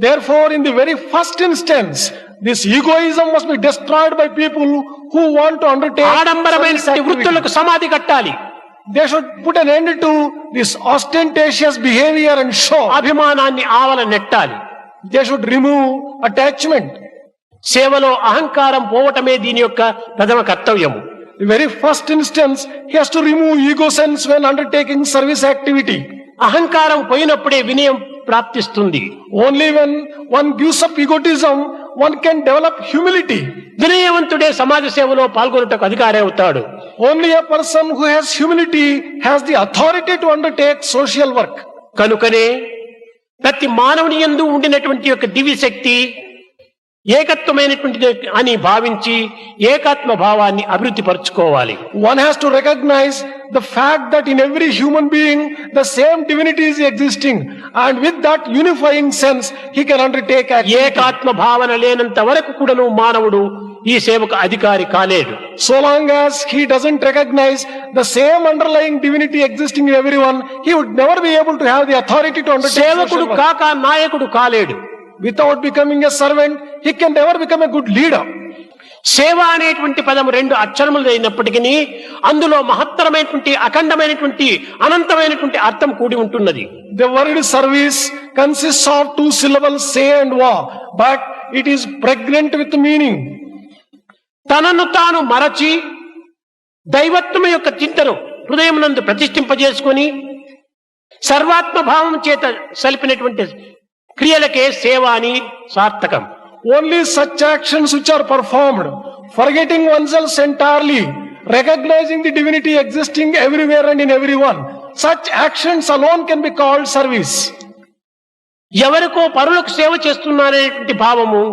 Therefore, in the very first instance, this egoism must be destroyed by people who want to undertake ఆడంబరమైన service activity. వృత్తులకు సమాధి కట్టాలి. They should put an end to this ostentatious behavior and show. అభిమానాన్ని ఆవల నెట్టాలి. They should remove attachment. సేవలో అహంకారం పోవటమే దీని యొక్క ప్రథమ కర్తవ్యము. The very first instance, he has to remove ego sense when undertaking service activity. అహంకారం పోయినప్పుడే వినయం ప్రాప్తిస్తుంది. Only when one gives up egotism, one can develop humility. వినయవంతుడే సమాజ సేవలో పాల్గొనుటకు అధికారి అవుతాడు. Only a person who has humility has the authority to undertake social work. కనుకనే ప్రతి మానవుని యందు ఉండినటువంటి యొక్క దివ్య శక్తి ఏకత్వమైనటువంటిది అని భావించి ఏకాత్మ భావాన్ని అభివృద్ధి పరచుకోవాలి. One has to recognize the fact that in every human being the same divinity is existing, and with that unifying sense he can undertake activity. ఏకాత్మ భావన లేనంత వరకు కూడాను మానవుడు ఈ సేవకు అధికారి కాలేడు. So long as he doesn't recognize the same underlying divinity existing in everyone, he would never be able to have the authority to undertake సేవకుడు social work. కాక నాయకుడు కాలేడు. Without becoming a servant, he can never become a good leader. సేవ అనేటువంటి పదము రెండు అక్షరములు అయినప్పటికీ అందులో మహత్తరమైనటువంటి అఖండమైనటువంటి అనంతమైనటువంటి అర్థం కూడి ఉంటున్నది. The word service consists of two syllables, say and wa, but it is pregnant with meaning. తనను తాను మరచి దైవత్వం యొక్క చింతను హృదయమునందు ప్రతిష్ఠింపజేసుకొని సర్వాత్మ భావం చేత సలిపినటువంటి క్రియలకే సేవ అని సార్థకం. Only such actions which are performed, forgetting oneself entirely, recognizing the divinity existing everywhere and in everyone, such actions alone can be called service. ఎవరికో పరులకు సేవ చేస్తున్నారనేటువంటి భావము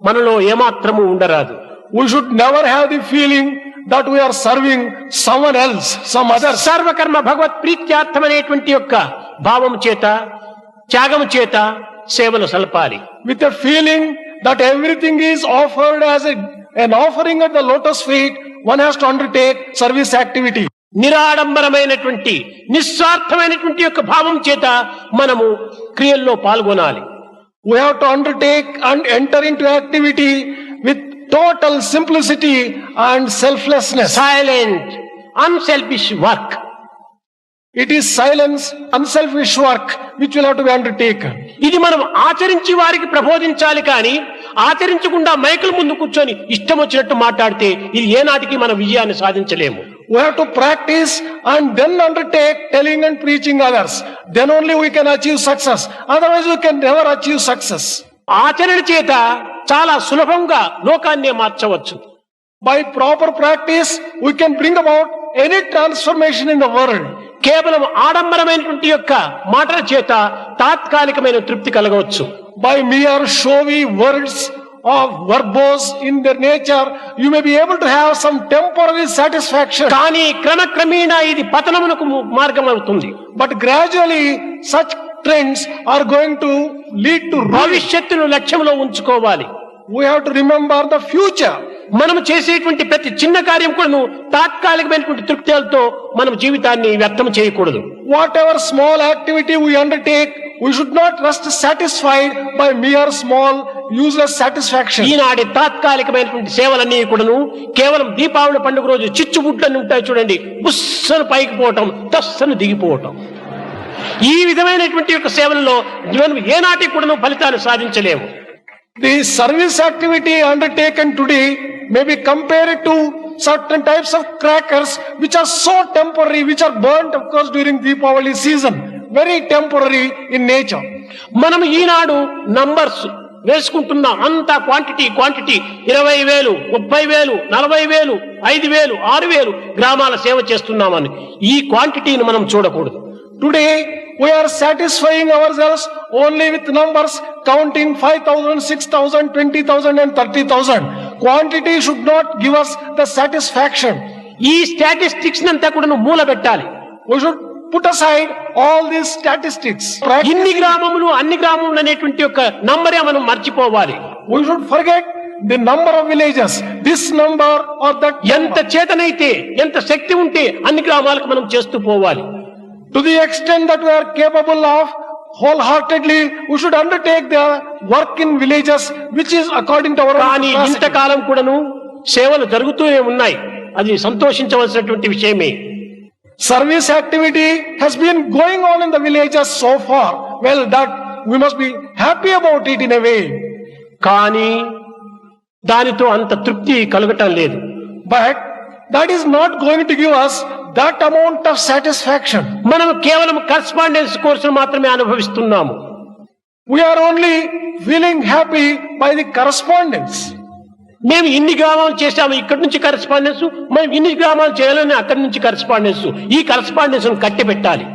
మనలో ఏమాత్రము ఉండరాదు. We should never have the feeling that we are serving someone else, some other. సర్వకర్మ భగవత్ ప్రీత్యార్థమనేటువంటి యొక్క భావము చేత త్యాగము చేత సేవలు సల్పాలి. With a feeling that everything is offered as an offering at the lotus feet, one has to undertake service activity. నిరాడంబరమైనటువంటి నిస్వార్థమైనటువంటి యొక్క భావం చేత మనము క్రియల్లో పాల్గొనాలి. We have to undertake and enter into activity with total simplicity and selflessness. Silent, unselfish work. It is silence, unselfish work which will have to be undertaken. ఇది మనం ఆచరించి వారికి ప్రబోధించాలి కానీ ఆచరించకుండా మైకుల ముందు కూర్చొని ఇష్టం వచ్చినట్టు మాట్లాడితే ఇది ఏనాటికి మన విజయాన్ని సాధించలేము. We have to practice and then undertake telling and preaching others. Then only we can achieve success. Otherwise we can never achieve success. ఆచరణ చేత చాలా సులభంగా లోకాన్నే మార్చవచ్చు. By proper practice we can bring about any transformation in the world. కేవలం ఆడంబరమైనటువంటి యొక్క మాటల చేత తాత్కాలికమైన తృప్తి కలగవచ్చు. By mere showy words of verbose in their nature, you may be able to have some temporary satisfaction. కానీ క్రమక్రమేణా ఇది పతనమునకు మార్గం అవుతుంది. But gradually such trends are going to lead to ruin. భవిష్యత్తును లక్ష్యంలో ఉంచుకోవాలి. We have to remember the future. మనం చేసేటువంటి ప్రతి చిన్న కార్యం కూడా తాత్కాలికమైనటువంటి తృప్తితో మనం జీవితాన్ని వ్యర్థం చేయకూడదు. Whatever small activity we undertake, we should not rest satisfied by mere small useless satisfaction. ఈనాటి తాత్కాలికమైనటువంటి సేవలన్నీ కూడాను కేవలం దీపావళి పండుగ రోజు చిచ్చుబుడ్లని ఉంటాయి చూడండి, బుస్సను పైకి పోవటం తస్సను దిగిపోవటం. ఈ విధమైనటువంటి యొక్క సేవల్లో మనం ఏనాటికి కూడాను ఫలితాన్ని సాధించలేము. The service activity undertaken today may be compared to certain types of crackers which are so temporary, which are burnt of course during Deepavali season, very temporary in nature. మనం ఈనాడు నంబర్స్ వేసుకుంటున్నాం, అంతా క్వాంటిటీ 20,000, 30,000, 40,000, 5,000, 6,000 గ్రామాల సేవ చేస్తున్నామని ఈ క్వాంటిటీని మనం చూడకూడదు. Today we are satisfying ourselves only with numbers, counting 5,000, 6,000, 20,000 and 30,000. Quantity should not give us the satisfaction. ఈ స్టాటిస్టిక్స్ అంతా కూడా మూల పెట్టాలి. We should put aside all these statistics. ఇన్ని గ్రామములు అన్ని గ్రామములు అనేటువంటి ఒక నంబరే మనం మర్చిపోవాలి. We should forget the number of villages, this number or that. ఎంత చేతనైతే ఎంత శక్తి ఉంటే అన్ని గ్రామాలకు మనం చేస్తూ పోవాలి. To the extent that we are capable of, wholeheartedly we should undertake the work in villages which is according to our own కానీ capacity. ఇంతకాలం కూడాను సేవలు జరుగుతూనే ఉన్నాయి, అది సంతోషించవలసినటువంటి విషయమే. Service activity has been going on in the villages so far. Well, that we must be happy about it in a way. కానీ దానితో అంత తృప్తి కలగటం లేదు. But that is not going to give us that amount of satisfaction. మనం కేవలం correspondence కోర్సును మాత్రమే అనుభవిస్తున్నాము. We are only feeling happy by the correspondence. మేము ఇన్ని గ్రామాలు చేశాము, ఇక్కడి నుంచి కరస్పాండెన్స్, మేము ఇన్ని గ్రామాలు చేయాలని అక్కడి నుంచి కరస్పాండెన్స్. ఈ కరస్పాండెన్స్ కట్టి పెట్టాలి.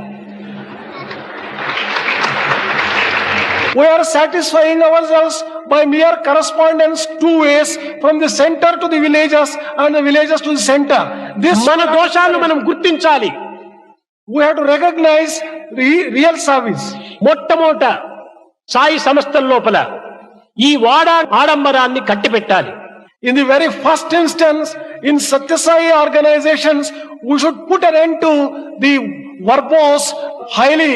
We are satisfying ourselves by mere correspondence two ways from the center to the villages and the villages to the center. This మన దోషాలను మనం గుర్తించాలి. we have to recognize real service. మొట్టమొదట సాయి సంస్థల లోపల ఈ ఆడంబరాన్ని కట్టిపెట్టాలి. In the very first instance, in Satya Sai organizations, we should put an end to the verbose, highly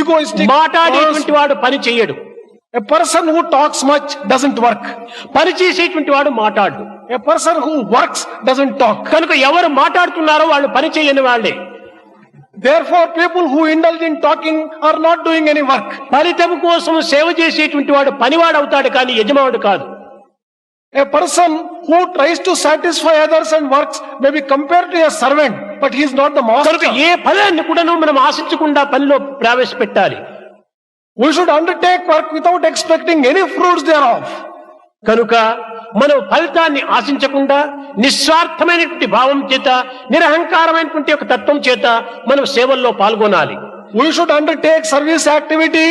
egoistic. మాట్లాడేటువంటి వాడు పని చేయడు. A person who talks much doesn't work. పని చేసేటువంటి వాడు మాట్లాడు. A person who works doesn't talk. కనుక ఎవరు మాట్లాడుతున్నారో వాళ్ళు పని చేయని వాళ్ళే. Therefore, people who indulge in talking are not doing any work. ఫలితం కోసం సేవ చేసేటువంటి వాడు పనివాడు అవుతాడు కానీ యజమానుడు కాదు. A person who tries to satisfy others and works may be compared to a servant, but he is not the master. కనుక ఏ ఫలాన్ని కూడాను మనం ఆశించకుండా పనిలో ప్రవేశపెట్టాలి. We should undertake work without expecting any fruits thereof. కనుక మనం ఫలితాన్ని ఆశించకుండా నిస్వార్థమైనటువంటి భావం చేత నిరహంకారమైనటువంటి ఒక తత్వం చేత మనం సేవల్లో పాల్గొనాలి. We should undertake service activity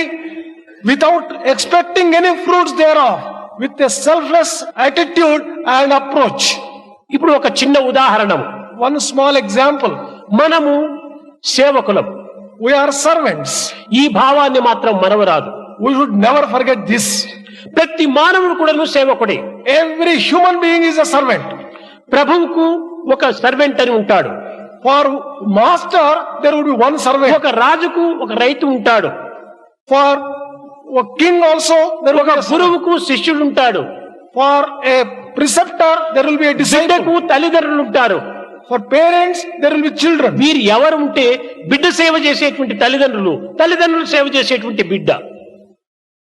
without expecting any fruits thereof, with a selfless attitude and approach. ఇప్పుడు ఒక చిన్న ఉదాహరణ, one small example. మనము సేవకులం, we are servants. ఈ భావాన్ని మాత్రం మనవరాదు. We should never forget this. ప్రతి మానవుడు కూడాను సేవకుడే. Every human being is a servant. ప్రభువుకు ఒక సర్వెంట్ అని ఉంటాడు. For master there would be one servant. ఒక రాజుకు ఒక రైతు ఉంటాడు. For a king also there will ఒక be a గురువుకు శిష్యుడు ఉంటాడు. For a preceptor there will be a disciple. బిడ్డకు తల్లిదండ్రులు ఉంటారు. For parents there will be children. వీరు ఎవరు ఉంటే బిడ్డ సేవ చేసేటువంటి తల్లిదండ్రులు, తల్లిదండ్రులు సేవ చేసేటువంటి బిడ్డ.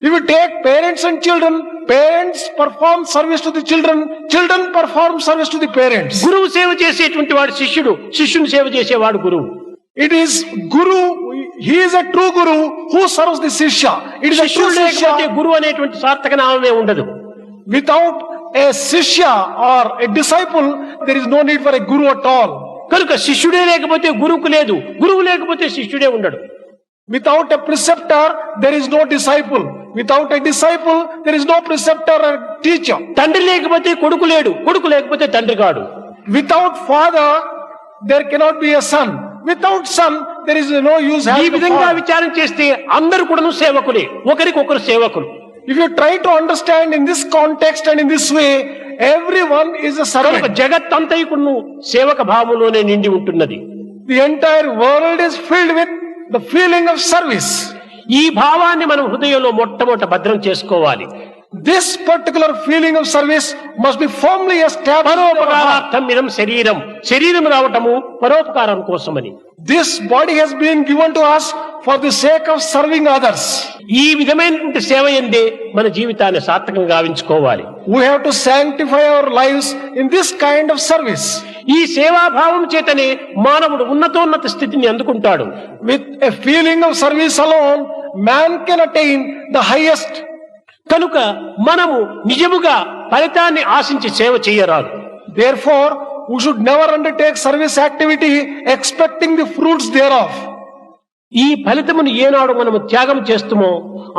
If you take parents and children, parents perform service to the children, children perform service to the parents. గురువు సేవ చేసేటువంటి వాడు శిష్యుడు, శిష్యుని సేవ చేసేవాడు గురువు. It is Guru, he is a true Guru who serves the Shishya. It is a true లేకపోతే Shishya. గురువు అనేటువంటి సార్థక నామమే ఉండదు. Without a Shishya or a disciple, there is no need for a Guru at all. కనుక శిష్యుడే లేకపోతే గురువుకు లేదు, గురువు లేకపోతే శిష్యుడే ఉండడు. Without a preceptor, there is no disciple. Without a disciple, there is no preceptor or teacher. తండ్రి లేకపోతే కొడుకు లేడు, కొడుకు లేకపోతే తండ్రి కాడు. Without father, there cannot be a son. Without son, there is no use ఈ having a విధంగా father. విచారం చేస్తే అందరూ కూడాను సేవకులే, ఒకరికొకరు సేవకులు. If you try to understand in this context and in this way, everyone is a కనుక servant. జగత్తంతయుకును సేవక భావములోనే నిండి ఉంటున్నది. The entire world is filled with the feeling of service. ఈ భావాన్ని మనం హృదయంలో మొట్టమొదట భద్రం చేసుకోవాలి. This particular feeling of service must be firmly established. పరోపకారార్థం ఇదం శరీరం, శరీరం రావటము పరోపకారం కోసమని. This body has been given to us for the sake of serving others. ఈ విధమైనటువంటి సేవ ఎందే మన జీవితాన్ని సార్థకంగా గావించుకోవాలి. We have to sanctify our lives in this kind of service. ఈ సేవాభావం చేతనే మానవుడు ఉన్నతోన్నత స్థితిని అందుకుంటాడు. With a feeling of service alone, man can attain the highest. కనుక మనము నిజముగా ఫలితాన్ని ఆశించి సేవ చేయరాదు. Therefore, we should never undertake service activity expecting the fruits thereof. ఈ ఫలితమును ఏనాడు మనము త్యాగం చేస్తామో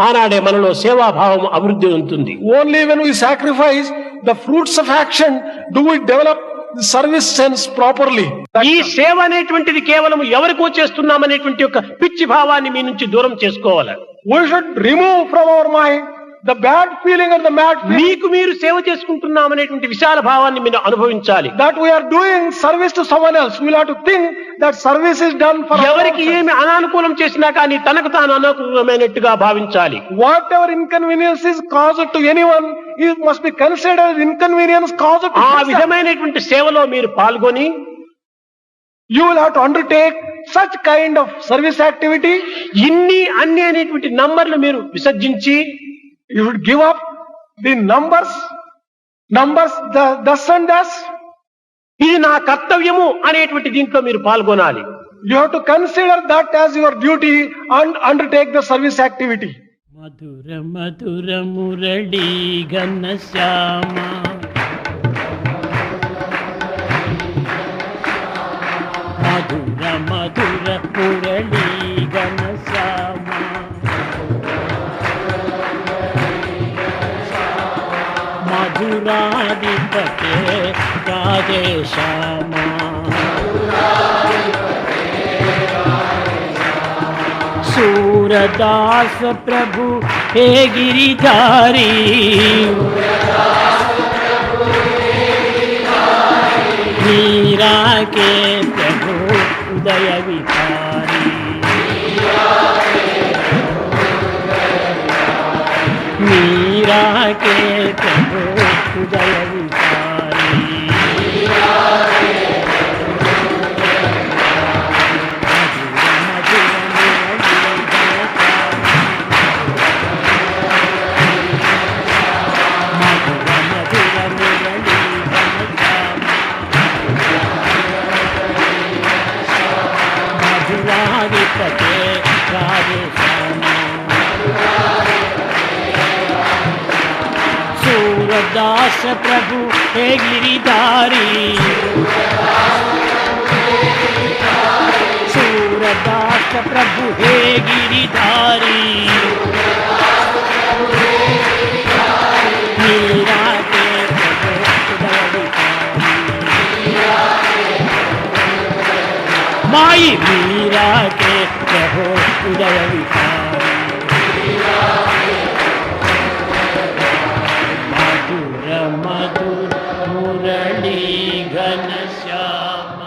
ఆనాడే మనలో సేవాభావం అభివృద్ధి ఉంటుంది. Only when we sacrifice the fruits of action do we develop the service sense properly. ఈ సేవ అనేటువంటిది కేవలం ఎవరికో చేస్తున్నామనేటువంటి ఒక పిచ్చి భావాన్ని మీ నుంచి దూరం చేసుకోవాలి. We should remove from our mind the bad feeling or the mad feeling మీకు మీరు సేవ చేసుకుంటున్నామనేటువంటి విశాల భావాన్ని మీరు అనుభవించాలి. that we are doing service to someone else. We will have to think that service is done for ఎవరికి ourselves. ఏమి అనానుకూలం చేసినా కానీ తనకు తాను అనుకూలమైనట్టుగా భావించాలి. Whatever inconvenience is caused to anyone, it must be considered as inconvenience caused to ఆ himself. విధమైనటువంటి సేవలో మీరు పాల్గొని You will have to undertake such kind of service activity. ఇన్ని అన్ని అనేటువంటి నంబర్లు మీరు విసర్జించి You should give up the numbers, thus and thus. ఇది నా కర్తవ్యము అనేటువంటి దీంట్లో మీరు పాల్గొనాలి. You have to consider that as your duty and undertake the service activity. మధుర మధుర మురళీ ఘనశ్యామ మధుర మధుర మురళీ ఘనశ్యామ मधुराधिपते राधे श्यामा सूरदास प्रभु हे गिरिधारी मीरा के प्रभु उदय विहारी मीरा के प्रभु उदय विहारी मधुराधिपते राधे श्यामा सूरदास प्रभु हे गिरिधारी सूरदास प्रभु हे गिरिधारी मीरा के प्रभु उदय विहारी माई मीरा के प्रभु उदय विहारी मधुर मधुर मुरली घनश्याम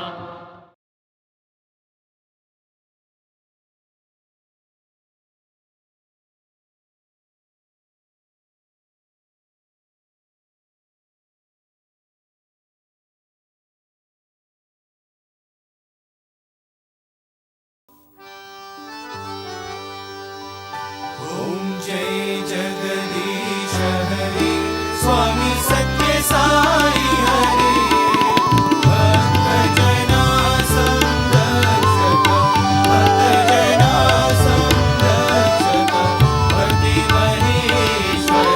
ओम जय जगदीश हरि स्वामी सत्य साई हरि भक्त जना संरक्षक भक्त जना संरक्षक भक्ति महेश्वर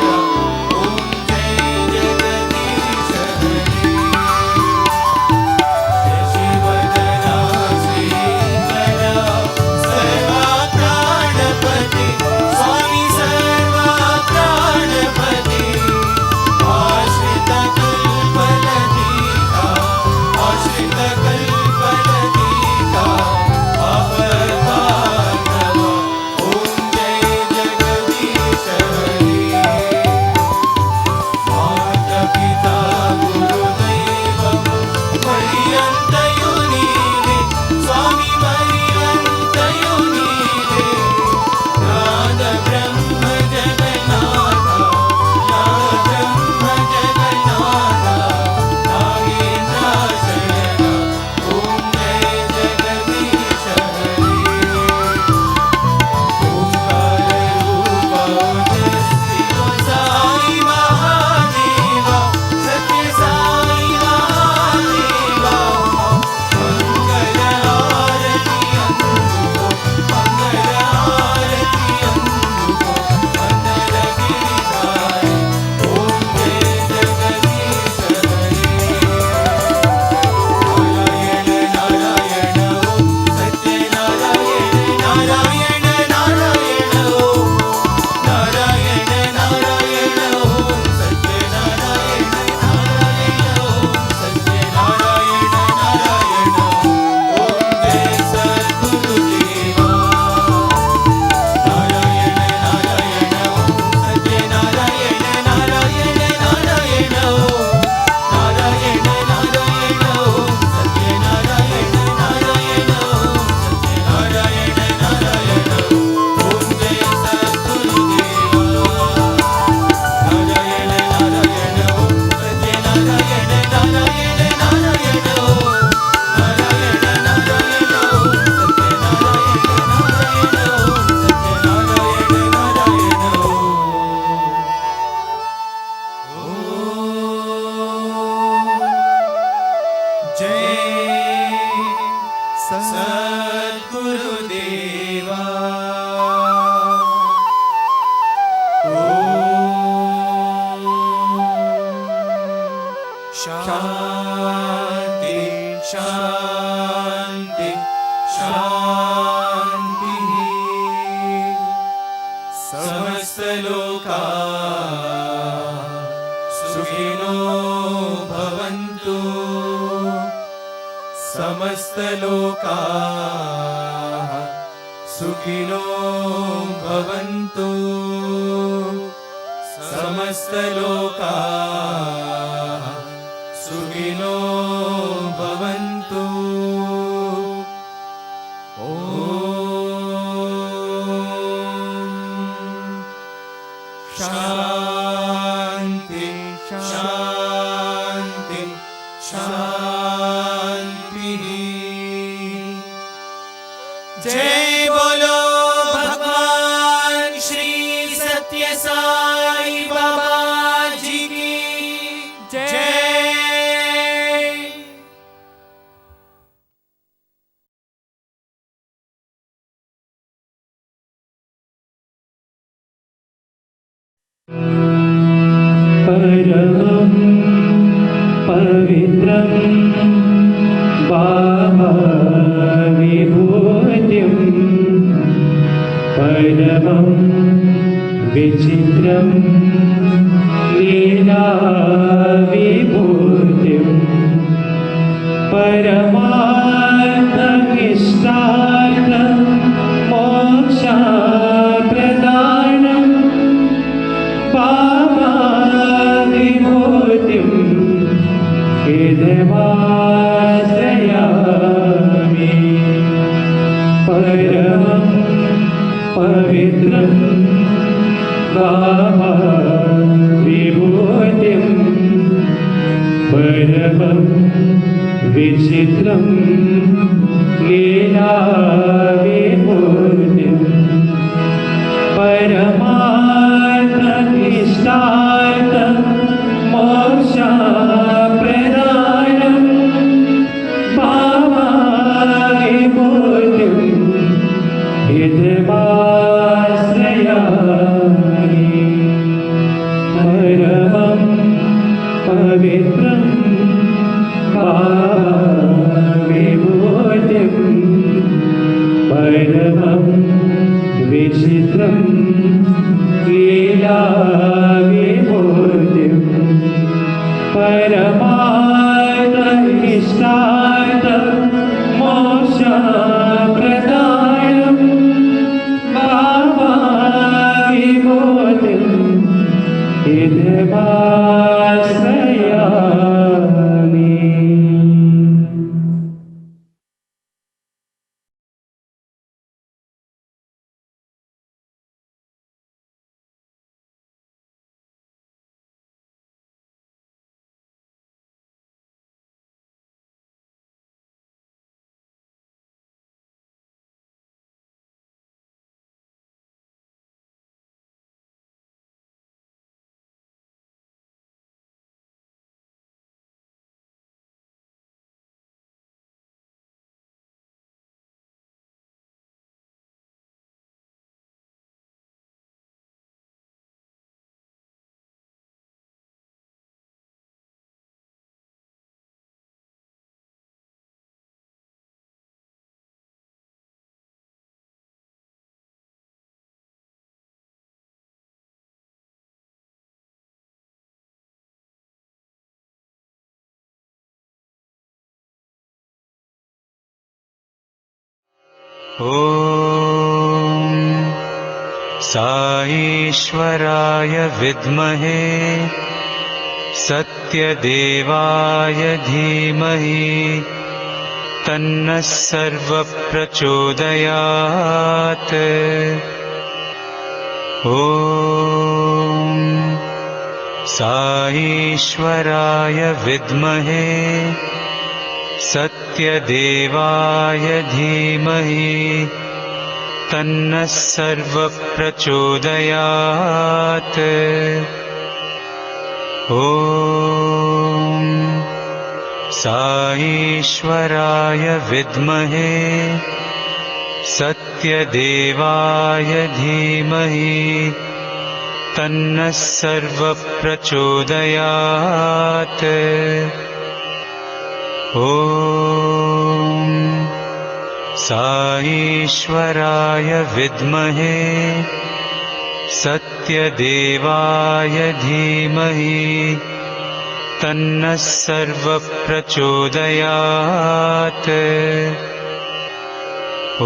ओम जय जगदीश हरि शिवदना श्रीकरा सर्वा प्राणपति स्वामी सर्वा प्राणपति आश्रित कल्पलतिका आश्रित कल्पलतिका अपरभार्गव ओम जय जगदीश हरि माता पिता गुरुदैवं पर्यन्तयो नीवे स्वामी पर्यन्तयो नीवे नाद ब्रह्म जगन्नाथ नाद ब्रह्म जगन्नाथ नागेन्द्र शरण ओम जय जगदीश हरि ओंकार रूप शिव साई महादेवा सत्य साई महादेवा मंगल आरती अंदुको मंगल आरती अंदुको मंगल गिरिधारी ओम जय जगदीश हरि नारायण नारायण ओम सत्य नारायण नारायण नारायण ओम नारायण नारायण ओम सत्य नारायण नारायण ओम सत्य नारायण नारायण ओम जय सद्गुरुदेवा नारायण नारायण ओम सत्य नारायण नारायण नारायण ओम नारायण नारायण ओम सत्य नारायण नारायण ओम सत्य नारायण नारायण ओम जय सद्गुरुदेवा नारायण नारायण ओम सत्य नारायण नारायण नारायण ओम नारायण नारायण ओम सत्य नारायण नारायण ओम सत्य नारायण नारायण ओम जय सद्गुरुदेवा शांति शांति शांति समस्त लोका सुखिनो समस्तलोकाः सुखिनो भवन्तु समस्तलोकाः सुखिनो भवन्तु ॐ शान्ति शान्ति शान्तिः जय बोलो भगवान श्री सत्य साई बाबा जी की जय। परमं पवित्रं बाबा विभूतिं परमं विचित्रं लीला विभूतिं परमार्थमिष्टार्थं मोक्षप्रदानं बाबा विभूतिं हृदयाश्रयामि परमं पवित्रं बाबा विभूतिं परमं विचित्रं लीला विभूतिं परमार्थमिष्टार्थं मोक्षप्रदानं बाबा विभूतिं हृदयाश्रयामि परमं पवित्रं बाबा विभूतिं परमं विचित्रं लीला विभूतिं परमार्थमिष्टार्थं मोक्षप्रदानं बाबा विभूतिं हृदयाश्रयामि। ॐ साईश्वराय विद्महे सत्यदेवाय धीमहि तन्नः सर्वप्रचोदयात्। ॐ साईश्वराय विद्महे सत्यदेवाय धीमहि तन्नः सर्वप्रचोदयात्। ॐ साईश्वराय विद्महे सत्यदेवाय धीमहि तन्नः सर्वप्रचोदयात्। ॐ साईश्वराय विद्महे सत्यदेवाय धीमहि तन्नः सर्वप्रचोदयात्। ॐ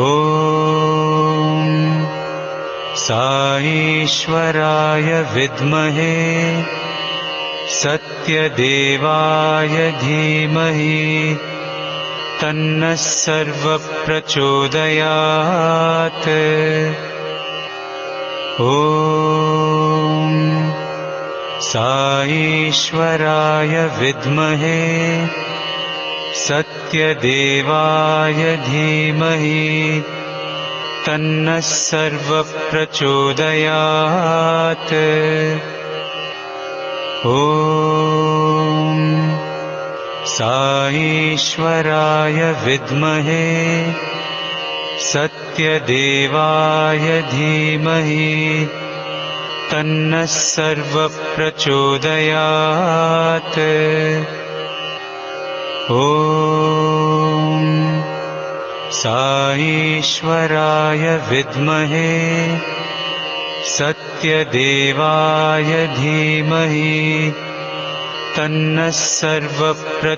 साईश्वराय विद्महे सत्यदेवाय धीमहि तन्नः सर्वप्रचोदयात्। ॐ साईश्वराय विद्महे सत्यदेवाय धीमहि तन्नः सर्वप्रचोदयात्। ॐ साईश्वराय विद्महे सत्यदेवाय धीमहि तन्नः सर्वप्रचोदयात्। ॐ साईश्वराय विद्महे सत्यदेवाय धीमहि तन्नः सर्वप्रचोदयात्।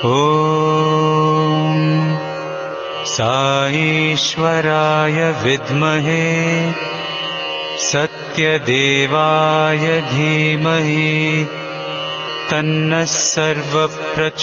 ॐ साईश्वराय विद्महे सत्यदेवाय धीमहि तन्नः सर्वप्रचोदयात्।